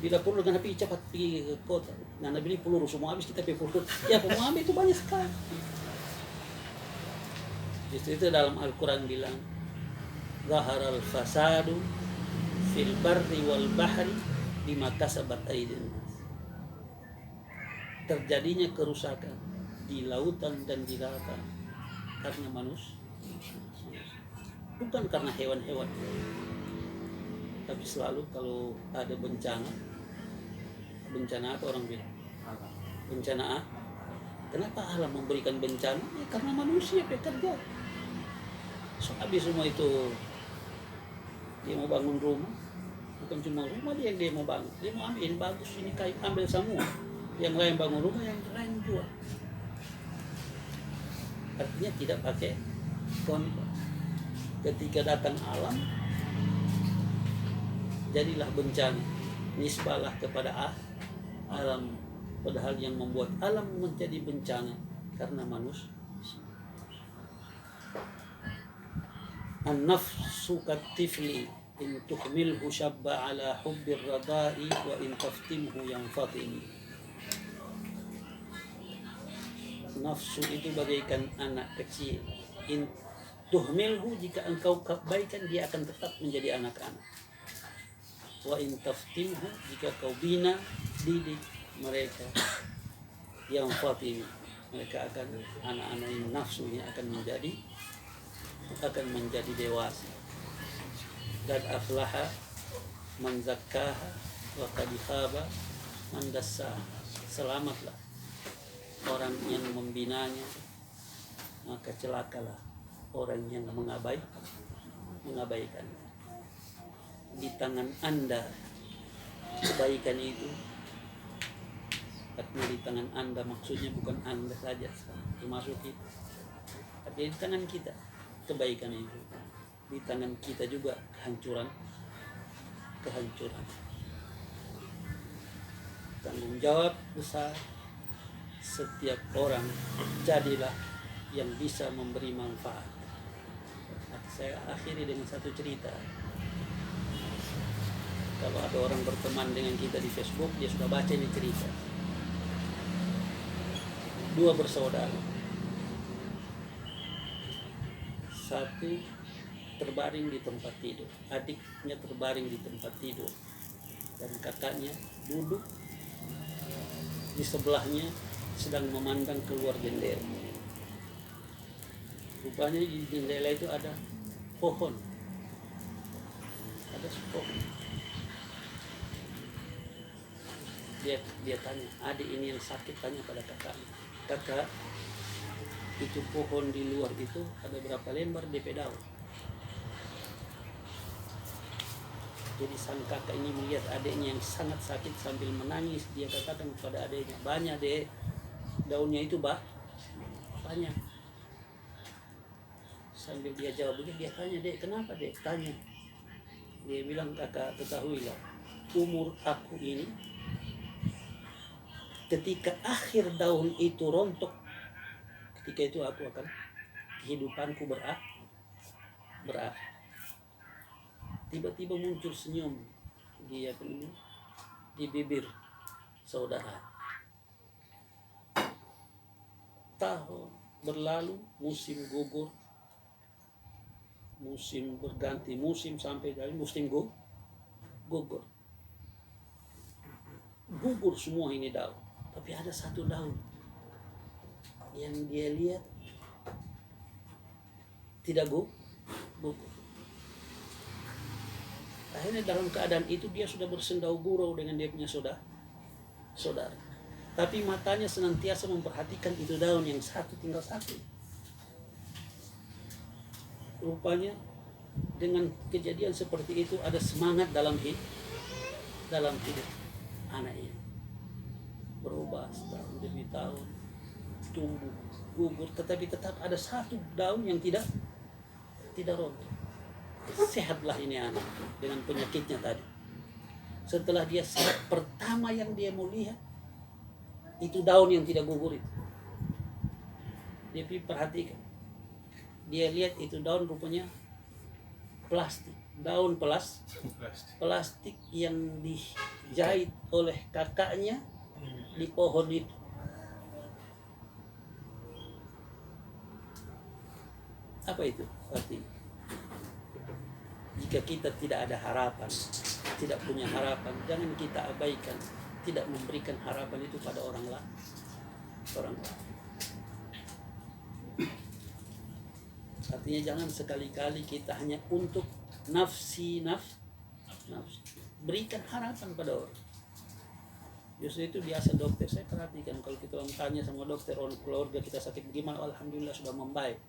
Bila perlu dengan api cepat pergi ke kota. Nah, beli peluru semua habis kita pergi peluru. Ya, mau ambil itu banyak sekali. Justru itu dalam Al-Quran bilang, Zaharal fasadu fil barri wal bahri bima kasabat aydin nas. Terjadinya kerusakan di lautan dan di daratan karena manusia, bukan karena hewan-hewan. Tapi selalu kalau ada bencana apa orang bilang? Bencana apa? Kenapa Allah memberikan bencana? Ya, karena manusia bekerja. So habis semua itu dia mau bangun rumah, bukan cuma rumah dia yang dia mau bangun, dia mau ambil bagus ini kayu, ambil semua. Yang lain bangun rumah, yang lain jual. Artinya tidak pakai kontrol. Ketika datang alam, jadilah bencana, nisbahlah kepada alam, padahal yang membuat alam menjadi bencana karena manusia. An-nafsu katifli in tuhmilhu syabba ala hubbir radai wa in taftimhu yanfatimi. Nafsu itu bagaikan anak kecil. In tuhmilhu, jika engkau kebaikan dia akan tetap menjadi anak-anak. Wa in taftimhu, jika kau bina didik mereka, yanfatimi, mereka akan anak-anak ini nafsunya akan menjadi dewasa. Dan aflaha man zakkaha wa qad khaba man dassaha. Selamatlah orang yang membinanya, maka celakalah orang yang mengabaikan. Di tangan Anda kebaikan itu, artinya di tangan Anda maksudnya bukan Anda saja, termasuk kita. Tapi di tangan kita kebaikan itu, di tangan kita juga kehancuran. Tanggung jawab besar setiap orang, jadilah yang bisa memberi manfaat. Saya akhiri dengan satu cerita. Kalau ada orang berteman dengan kita di Facebook, dia sudah baca ini cerita. 2 bersaudara. Satu terbaring di tempat tidur, adiknya terbaring di tempat tidur, dan kakaknya duduk di sebelahnya sedang memandang keluar jendela. Rupanya di jendela itu ada pohon. Dia tanya, adik ini yang sakit, tanya pada kakaknya, kakak, itu pohon di luar itu ada berapa lembar DP daun? Jadi sang kakak ini melihat adiknya yang sangat sakit sambil menangis, dia katakan kepada adiknya, banyak dek, daunnya itu banyak. Sambil dia jawab begitu, dia tanya, dek kenapa dek? Tanya. Dia bilang, kakak ketahuilah, umur aku ini, ketika akhir daun itu rontok, ketika itu aku akan, kehidupanku berakhir. Tiba-tiba muncul senyum di bibir saudara. Tahun berlalu, musim gugur, musim berganti musim sampai dari musim gugur. Gugur semua ini daun. Tapi ada satu daun yang dia lihat tidak gugur. Akhirnya dalam keadaan itu dia sudah bersendau gurau dengan dia punya saudara. Tapi matanya senantiasa memperhatikan itu daun yang satu, tinggal satu. Rupanya dengan kejadian seperti itu ada semangat dalam hidup anak ini. Berubah setahun demi tahun, tumbuh, gugur, tetapi tetap ada satu daun yang tidak rontok. Sehatlah ini anak dengan penyakitnya tadi. Setelah dia sehat, pertama yang dia mau lihat itu daun yang tidak gugur itu. Dia perhatikan. Dia lihat itu daun rupanya plastik. Daun plastik yang dijahit oleh kakaknya di pohon itu. Apa itu artinya? Jika kita tidak ada harapan, tidak punya harapan, jangan kita abaikan, tidak memberikan harapan itu pada orang lain. Artinya jangan sekali-kali kita hanya untuk nafsi. Berikan harapan pada orang. Justru itu biasa dokter, saya perhatikan kalau kita tanya sama dokter, orang keluarga kita sakit gimana, alhamdulillah sudah membaik.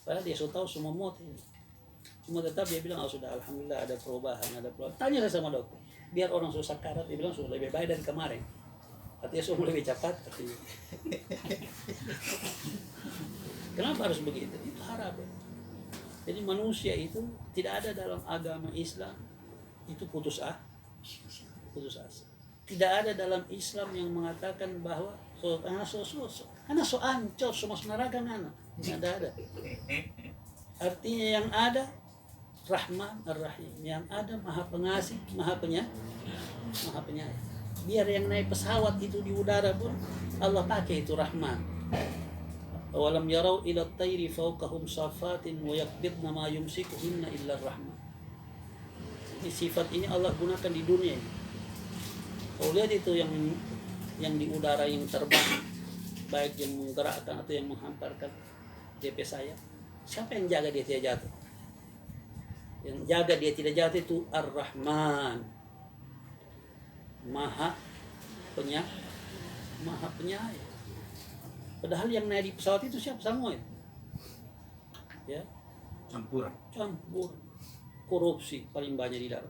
Padahal dia sudah tahu semua mati. Cuma tetap dia bilang, sudah alhamdulillah ada perubahan. Tanya saya sama dokter, biar orang sudah sakarat, dia bilang sudah lebih baik dari kemarin. Artinya sudah lebih cepat. Kenapa harus begitu? Itu harapan. Jadi manusia itu tidak ada dalam agama Islam itu putus asa. Tidak ada dalam Islam yang mengatakan bahwa anak so ancur, semua neraka anak. Tidak ada. Artinya yang ada Rahman Ar-Rahim, yang ada Maha Pengasih, Maha Penyayang. Biar yang naik pesawat itu di udara pun Allah pakai itu Rahman. Awalam yarau ila at-tayri fawqahum safatin wa yaqbidna ma yumsikuhunna illa ar-Rahman. Ini sifat ini Allah gunakan di dunia ini. Kau lihat itu yang di udara yang terbang, baik yang menggerakkan atau yang menghamparkan DP sayap. Siapa yang jaga dia tidak jatuh? Yang jaga dia tidak jatuh itu Ar-Rahman, Maha Penyayang. Padahal yang naik di pesawat itu siapa? Semua itu. Ya. Campur. Korupsi paling banyak di dalam.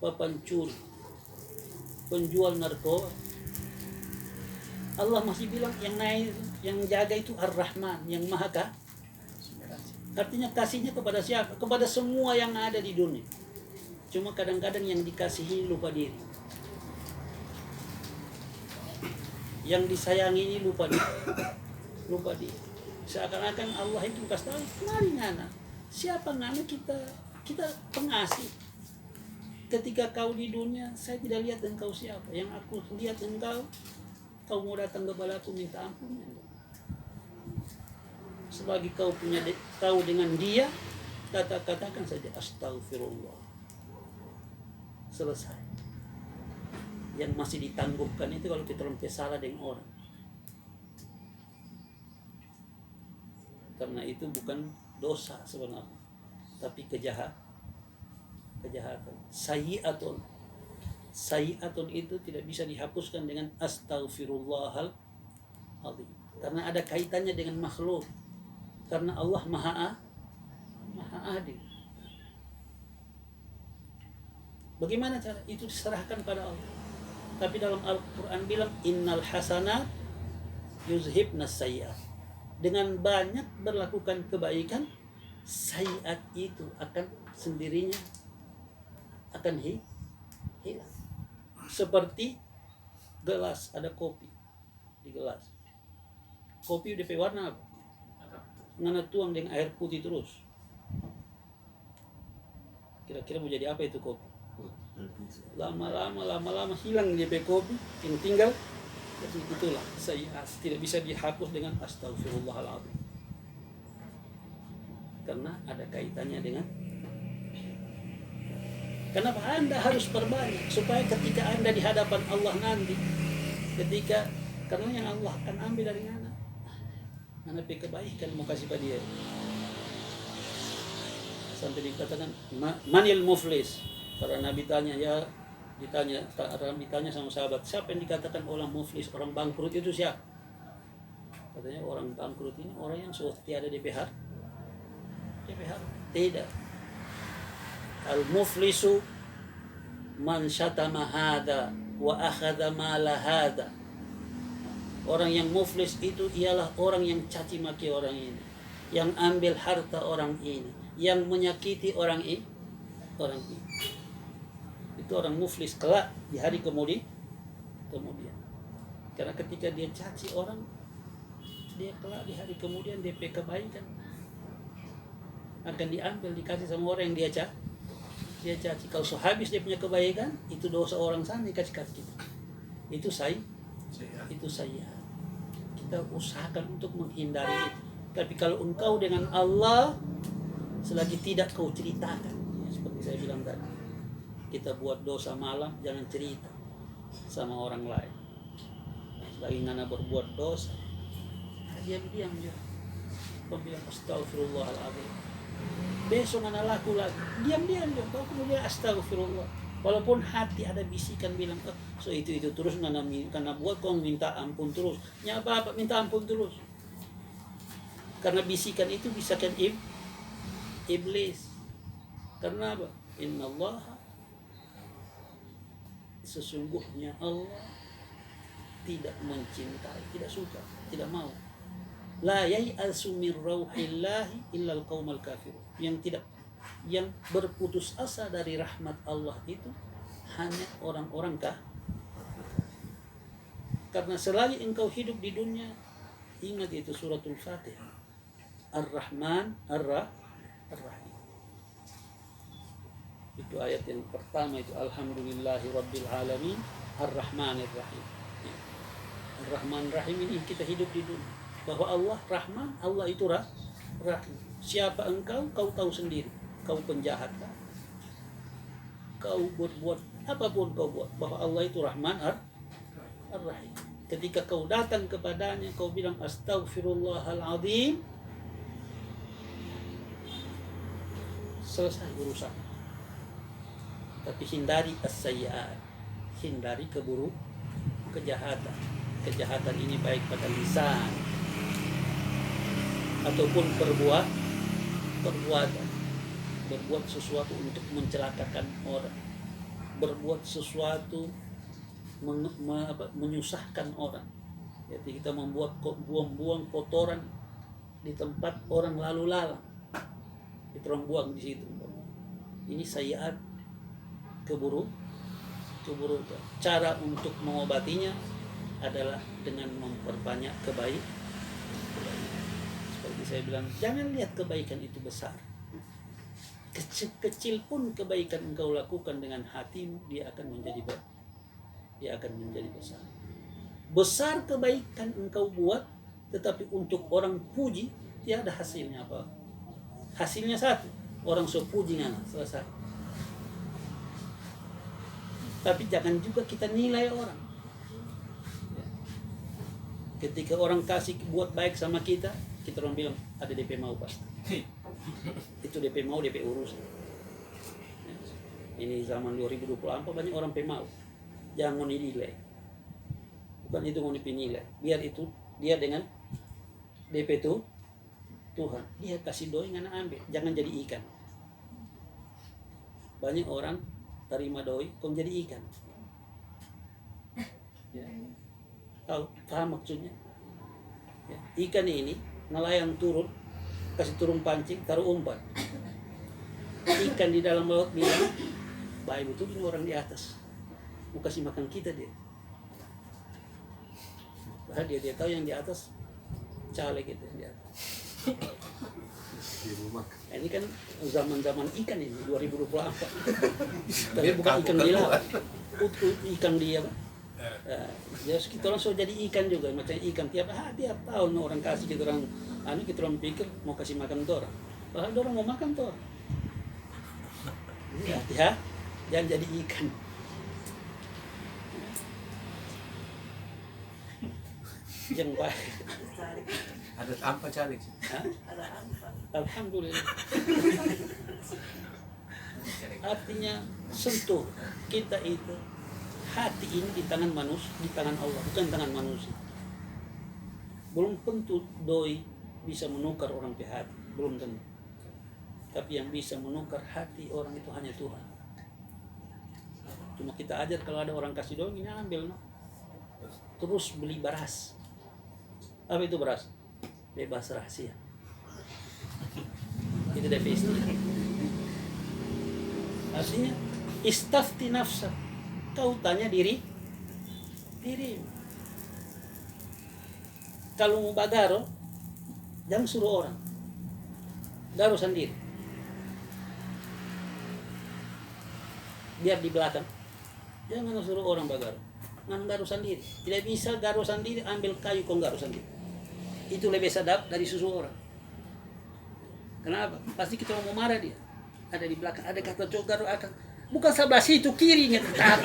Pencuri, penjual narkoba. Allah masih bilang yang naik, yang jaga itu Ar-Rahman, yang Maha Kasih. Artinya kasihnya kepada siapa? Kepada semua yang ada di dunia. Cuma kadang-kadang yang dikasihi lupa diri. Yang disayangi ini lupa diri. Seakan-akan Allah itu kasih tahu, mari ngana. Siapa ngana kita pengasih. Ketika kau di dunia, saya tidak lihat engkau siapa. Yang aku lihat engkau mau datang kepada aku minta ampun. Selagi kau tahu dengan dia, katakan saja astagfirullah. Selesai. Yang masih ditangguhkan itu kalau kita sampai salah dengan orang. Karena itu bukan dosa sebenarnya, tapi kejahatan. Sayyi'atun itu tidak bisa dihapuskan dengan astaghfirullahal azim. Karena ada kaitannya dengan makhluk. Karena Allah Maha Adil. Bagaimana cara itu diserahkan pada Allah? Tapi dalam Al-Quran bilang innal hasanat yuzhibnas sayyi'at. Dengan banyak berlakukan kebaikan, sayyi'at itu akan sendirinya akan hilang. Seperti gelas, ada kopi di gelas. Kopi udah warna apa? Ngana tuang dengan air putih terus. Kira-kira mau jadi apa itu kopi? Lama-lama hilang dia kopi, yang tinggal jadi itulah sayyi'at, tidak bisa dihapus dengan astagfirullahaladzim, karena ada kaitannya dengan. Kenapa Anda harus perbanyak? Supaya ketika Anda di hadapan Allah nanti, karena yang Allah akan ambil dari Anda kebaikan mau kasih pada dia. Sampai dikatakan manil muflis. Para Nabi ditanya sama sahabat, siapa yang dikatakan orang muflis, orang bangkrut itu siapa? Katanya orang bangkrut ini orang yang sudah tiada DPH. Tidak. Al-muflisu man syatama hada wa akhadha mala hada. Orang yang muflis itu ialah orang yang caci maki orang ini, yang ambil harta orang ini, yang menyakiti orang ini. Itu orang muflis kelak di hari kemudian. Karena ketika dia caci orang, dia kelak di hari kemudian DP kebaikan akan diambil, dikasih sama orang yang dia caci. Kalau sehabis dia punya kebaikan, itu dosa orang sana dikasih kita. Itu sayyi'at. Kita usahakan untuk menghindari itu. Tapi kalau engkau dengan Allah, selagi tidak kau ceritakan, ya, seperti saya bilang tadi, kita buat dosa malam, jangan cerita sama orang lain. Selagi ngana berbuat dosa, diam-diam aja. Kau bilang astagfirullahaladzim. Besok ngana laku lagi, diam-diam aja. Kau kemudian astagfirullah. Walaupun hati ada bisikan bilang, so itu terus karena buat kau minta ampun terus. Ya apa minta ampun terus. Karena bisikan itu bisikan iblis. Karena apa? Innallah, sesungguhnya Allah tidak mencintai, tidak suka, tidak mau. La yai'asu min rauhillahi illal qaumal kafirun. Yang berputus asa dari rahmat Allah itu hanya orang-orang kafir. Karena selagi engkau hidup di dunia, ingat itu suratul Fatihah. Ar-Rahman Ar-Rahim. Itu ayat yang pertama itu, alhamdulillahi rabbil alamin ar-Rahmanir Rahim. Ar-Rahman Rahim ini kita hidup di dunia. Bahwa Allah Rahman, Allah itu Rahim. Siapa engkau? Kau tahu sendiri. Kau penjahat kan? Kau berbuat apapun kau buat, bahwa Allah itu Rahman Ar-Rahim. Ketika kau datang kepadanya, kau bilang astagfirullahaladzim, selesai urusan. Tapi hindari as-sayyi'at, hindari kejahatan. Kejahatan ini baik pada lisan ataupun perbuatan. Berbuat sesuatu untuk mencelakakan orang, berbuat sesuatu menyusahkan orang. Jadi kita buang kotoran di tempat orang lalu lalang, kita orang buang di situ. Ini sayyi'at, keburukan. Cara untuk mengobatinya adalah dengan memperbanyak kebaikan. Seperti saya bilang, jangan lihat kebaikan itu besar. Kecil pun kebaikan engkau lakukan dengan hatimu, dia akan menjadi besar. Besar kebaikan engkau buat, tetapi untuk orang puji, tiada hasilnya apa. Hasilnya satu, orang sepuji ngana, selesai. Tapi jangan juga kita nilai orang. Ketika orang kasih buat baik sama kita orang bilang ada DP mau pasti. Itu DP mau, DP urus. Ini zaman 2024 banyak orang mau. Jangan mau dinilai. Bukan itu mau dinilai. Biar itu dia dengan DP itu Tuhan. Dia kasih doi ngana ambil. Jangan jadi ikan. Banyak orang terima doi kok jadi ikan. Ya. Tahu, paham maksudnya? Ya. Ikan ini nelayan turun, kasih turun pancing, taruh umpan. Ikan di dalam laut bilang, baik betul ini orang di atas, mau kasih makan kita dia. Padahal dia tahu yang di atas caleg gitu di atas. Ini kan zaman-zaman ikan ini 2024. Tapi bukan ikan di laut. Ikan di apa? Ya kita langsung jadi ikan juga, macam ikan tiap tahun orang kasih kita orang kita orang pikir mau kasih makan orang. Padahal orang mau makan orang. Ya, jangan jadi ikan. Yang baik. Ada apa calik? Alhamdulillah. Artinya sentuh kita itu hati ini di tangan manusia, di tangan Allah, bukan tangan manusia. Belum tentu doi bisa menukar orang pe hati, belum tentu. Tapi yang bisa menukar hati orang itu hanya Tuhan. Cuma kita ajar kalau ada orang kasih doi ini ambil, no. Terus beli beras. Apa itu beras? Bebas rahasia. Itu definisinya. Artinya istafti nafsa. Kau tanya diri. Kalau mau bagaro, jangan suruh orang. Garo sendiri. Biar di belakang. Jangan suruh orang bagaro. Ngan garo sendiri. Tidak bisa garo sendiri, ambil kayu kau garo sendiri. Itu lebih sedap dari susu orang. Kenapa? Pasti kita mau marah dia. Ada di belakang, ada kata cogar akan bukan sebelah situ kiri ngetak.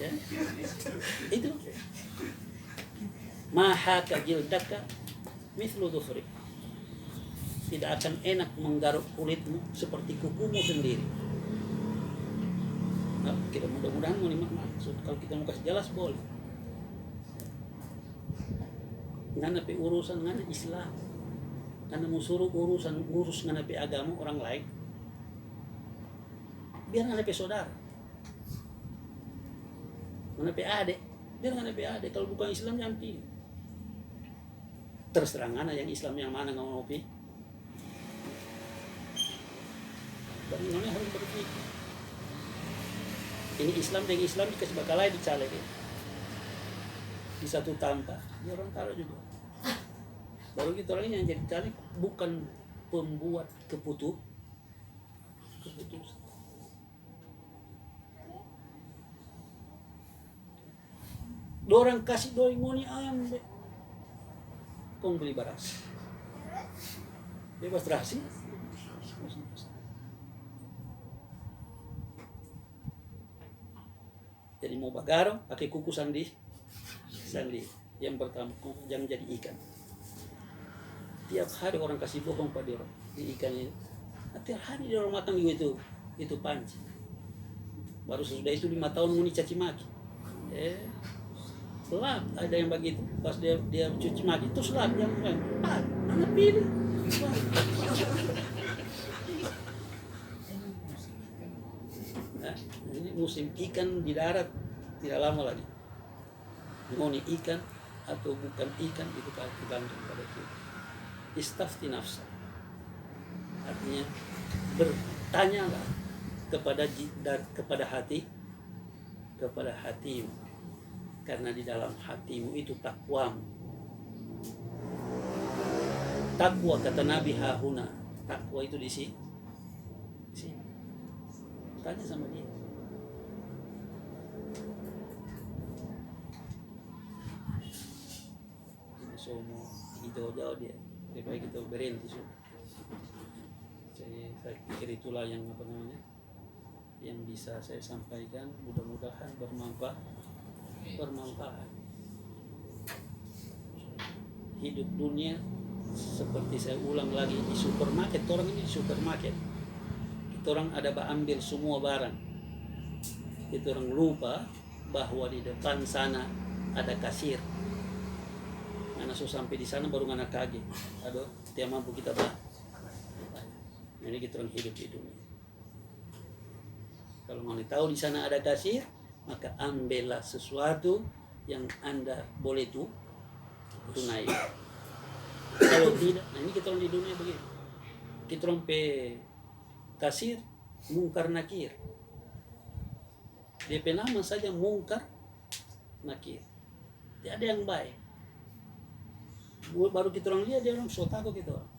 Ya. Itu maha kajildaka mithlu dhufri. Tidak akan enak menggaruk kulitmu seperti kukumu sendiri. Nah, kita mudah-mudahan mau maksud kalau kita mau kasih jelas boleh. Ngana pe urusan ngana Islam, ngana mau suruh urus ngana pe agama orang lain, biar ngana pe saudara, ngana pe adik, biar ngana pe adik. Kalau bukan Islam jangan pilih. Terserah ngana yang Islam yang mana nggak mau pilih. Dan ngana harus berpikir. Ini Islam dengan Islam dikasih bakal lain dicalek ya. Di satu tanpa, dia orang taruh juga. Baru kita orang ini yang jadi caleg bukan pembuat keputusan. Dorang kasih doi ngoni ambe, kong beli beras. Bebas rahasia. Jadi mau bagaro pakai kuku sandi. Yang pertama jangan jadi ikan. Tiap hari orang kasih bohong pada orang di ikan ini. Tiap hari dia orang makan juga itu panci. Baru sesudah itu 5 tahun muni caci maki. Selap ada yang begitu. Pas dia cuci maki itu selap yang anak pilih. Nah, ini musim ikan di darat tidak lama lagi. Ngoni ikan atau bukan ikan itu tergantung pada kita. Istafti nafsa. Artinya bertanyalah kepada hatimu. Karena di dalam hatimu itu takwamu. Takwa kata Nabi hahuna. Takwa itu di sini. Tanya sama dia. So mau jauh-jauh dia, lebih baik kita berhenti so. Jadi saya pikir itulah yang yang bisa saya sampaikan. Mudah-mudahan bermanfaat. Hidup dunia seperti saya ulang lagi di supermarket. Orang ini di supermarket, kita orang ada ambil semua barang. Kita orang lupa bahwa di depan sana ada kasir. Anak so sampai di sana baru anak kaget. Aduh, tiap mampu kita bah. Ini kita orang hidup di dunia. Kalau mau tahu di sana ada kasir, maka ambillah sesuatu yang Anda boleh tunai. Kalau tidak, nah ini kita orang di dunia begitu. Kita orang pe kasir mungkar nakir. DP nama saja mungkar nakir. Tidak ada yang baik. Baru kita orang lihat dia orang so takut kita orang.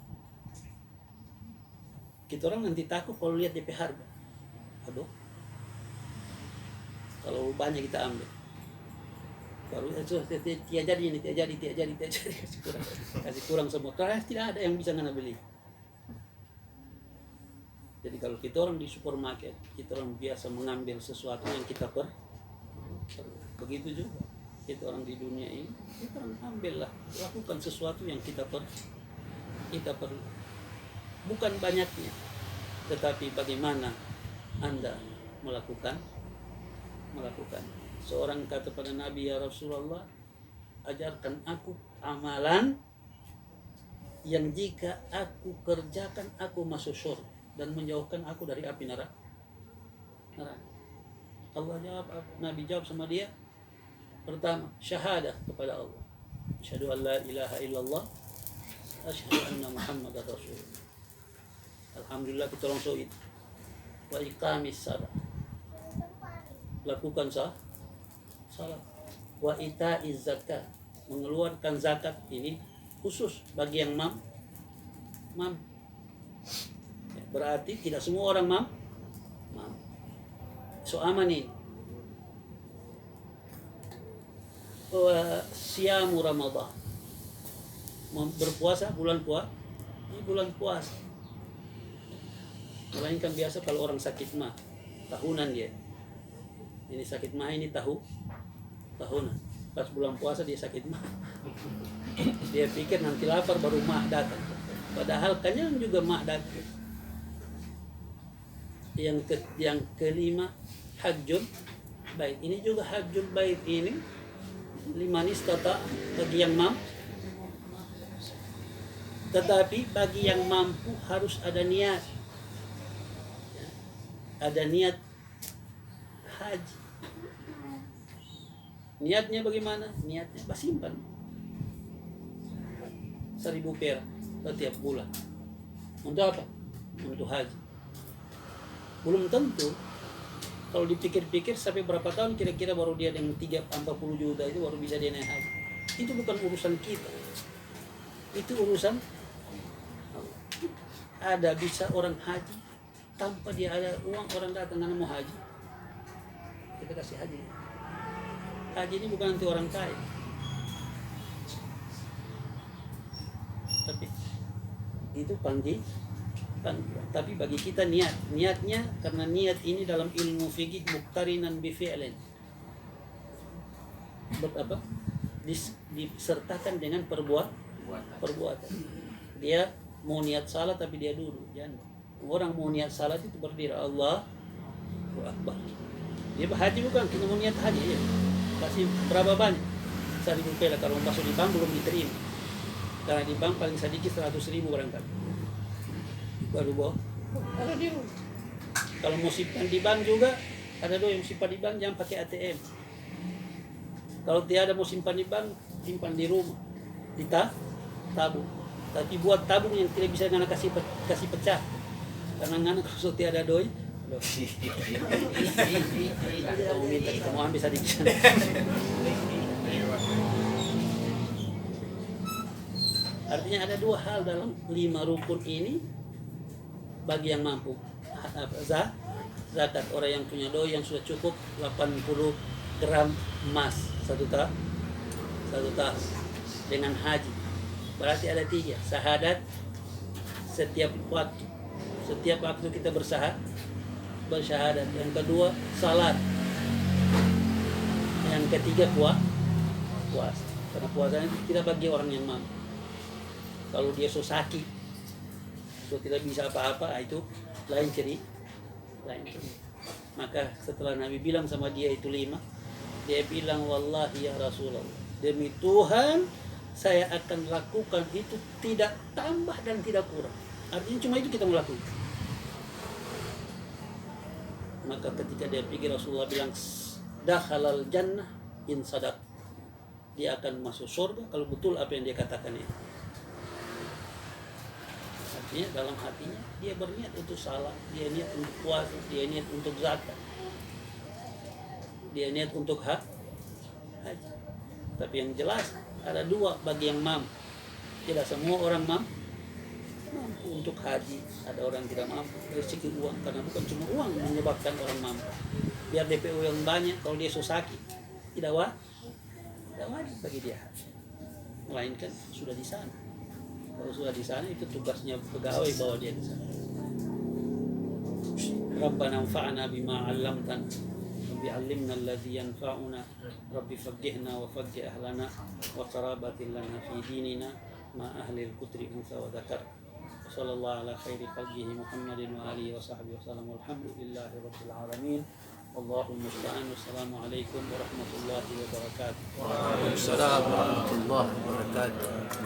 Kita orang nanti takut kalau lihat DP harga. Aduh, kalau banyak kita ambil. Baru itu tidak jadi kasih kurang semua. Karena tidak ada yang bisa ngana beli. Jadi kalau kita orang di supermarket, kita orang biasa mengambil sesuatu yang kita begitu juga kita orang di dunia ini, kita orang ambillah, lakukan sesuatu yang kita perlu, bukan banyaknya, tetapi bagaimana Anda melakukan. Seorang kata pada Nabi, ya Rasulullah, ajarkan aku amalan yang jika aku kerjakan aku masuk surga dan menjauhkan aku dari api neraka. Allah jawab, Nabi jawab sama dia, pertama, syahadah kepada Allah. Asyhadu an la ilaha illallah, asyhadu anna Muhammadar Rasulullah. Alhamdulillah kita langsung itu. Wa iqamis salat. Lakukan salat. Wa itaiz zakat. Mengeluarkan zakat ini khusus bagi yang mampu. Berarti tidak semua orang mampu. So aman ini. Siyamu Ramadan. Berpuasa bulan puasa. Melainkan biasa kalau orang sakit mah tahunan dia. Ini sakit mah ini tahunan. Pas bulan puasa dia sakit mah. Dia pikir nanti lapar baru mah datang. Padahal kenyang juga mah datang. Yang kelima, hajjul bait. Ini juga hajjul bait ini liman istata, bagi yang mampu. Tetapi bagi yang mampu harus ada niat. Ada niat haji. Niatnya bagaimana? Niatnya simpan 1.000 perak setiap bulan. Untuk apa? Untuk haji. Belum tentu. Kalau dipikir-pikir sampai berapa tahun kira-kira baru dia dengan 40 juta itu baru bisa dia naik haji. Itu bukan urusan kita. Itu urusan ada bisa orang haji tanpa dia ada uang, orang datang karena mau haji. Kita kasih haji. Haji ini bukan nanti orang kaya. Tapi itu panggilan. Tapi bagi kita niatnya, karena niat ini dalam ilmu fikih muqtarinan bi fi'lin. Disertakan dengan perbuatan. Dia mau niat salat tapi dia duduk, jangan. Orang mau niat salat itu berdiri, Allahu Akbar. Dia haji bukan, kita mau niat haji ya. Kasih berapa banyak? 1.000 perak, kalau masuk di bank belum diterima. Karena di bank paling sedikit 100.000 barangkali. Baru bawa. Kalau mau simpan di bank juga, ada yang simpan di bank jangan pakai ATM. Kalau tiada mau simpan di bank, simpan di rumah, di tabung. Tapi buat tabung yang tidak bisa ngana kasih pecah. Karena ngana kalau tiada doi, kamu minta kita mau ambil sedikit. Artinya ada 2 hal dalam 5 rukun ini. Bagi yang mampu zakat, orang yang punya doi yang sudah cukup 80 gram emas 1 tas dengan haji, berarti ada 3 syahadat setiap waktu kita bersyahadat. Yang kedua salat, yang ketiga puasa. Karena puasanya kita bagi orang yang mampu. Kalau dia sakit, tidak bisa apa-apa, itu lain cerita. Maka setelah Nabi bilang sama dia itu 5, dia bilang, wallahi ya Rasulullah, demi Tuhan saya akan lakukan itu tidak tambah dan tidak kurang. Artinya cuma itu kita melakukan. Maka ketika dia pikir, Rasulullah bilang, dakhalal jannah in sadaq, dia akan masuk surga kalau betul apa yang dia katakan itu. Dalam hatinya dia berniat untuk salat, dia niat untuk puasa, dia niat untuk zakat, dia niat untuk haji. Tapi yang jelas ada 2 bagi yang mampu. Tidak semua orang mampu untuk haji. Ada orang tidak mampu dari segi uang, karena bukan cuma uang menyebabkan orang mampu. Biar DPO yang banyak, kalau dia sosaki tidak wajib bagi dia haji, melainkan sudah di sana. Kalau sudah di sana itu tugasnya pegawai bawa dia di sana. Rabbana anfa'na bima 'allamtana Rabbi 'allimna alladhi yanfa'una Rabbi faqqihna wa faqqih ahlana wa qarabatil lana fi dinina ma ahli al-kutri unsa wa dzakar. Sallallahu ala khairi khalqihi Muhammadin wa alihi wa sahbihi wasallam. Walhamdulillahi rabbil alamin. Allahumma musta'an. Wassalamualaikum warahmatullahi wabarakatuh. Waalaikumsalam warahmatullahi wabarakatuh.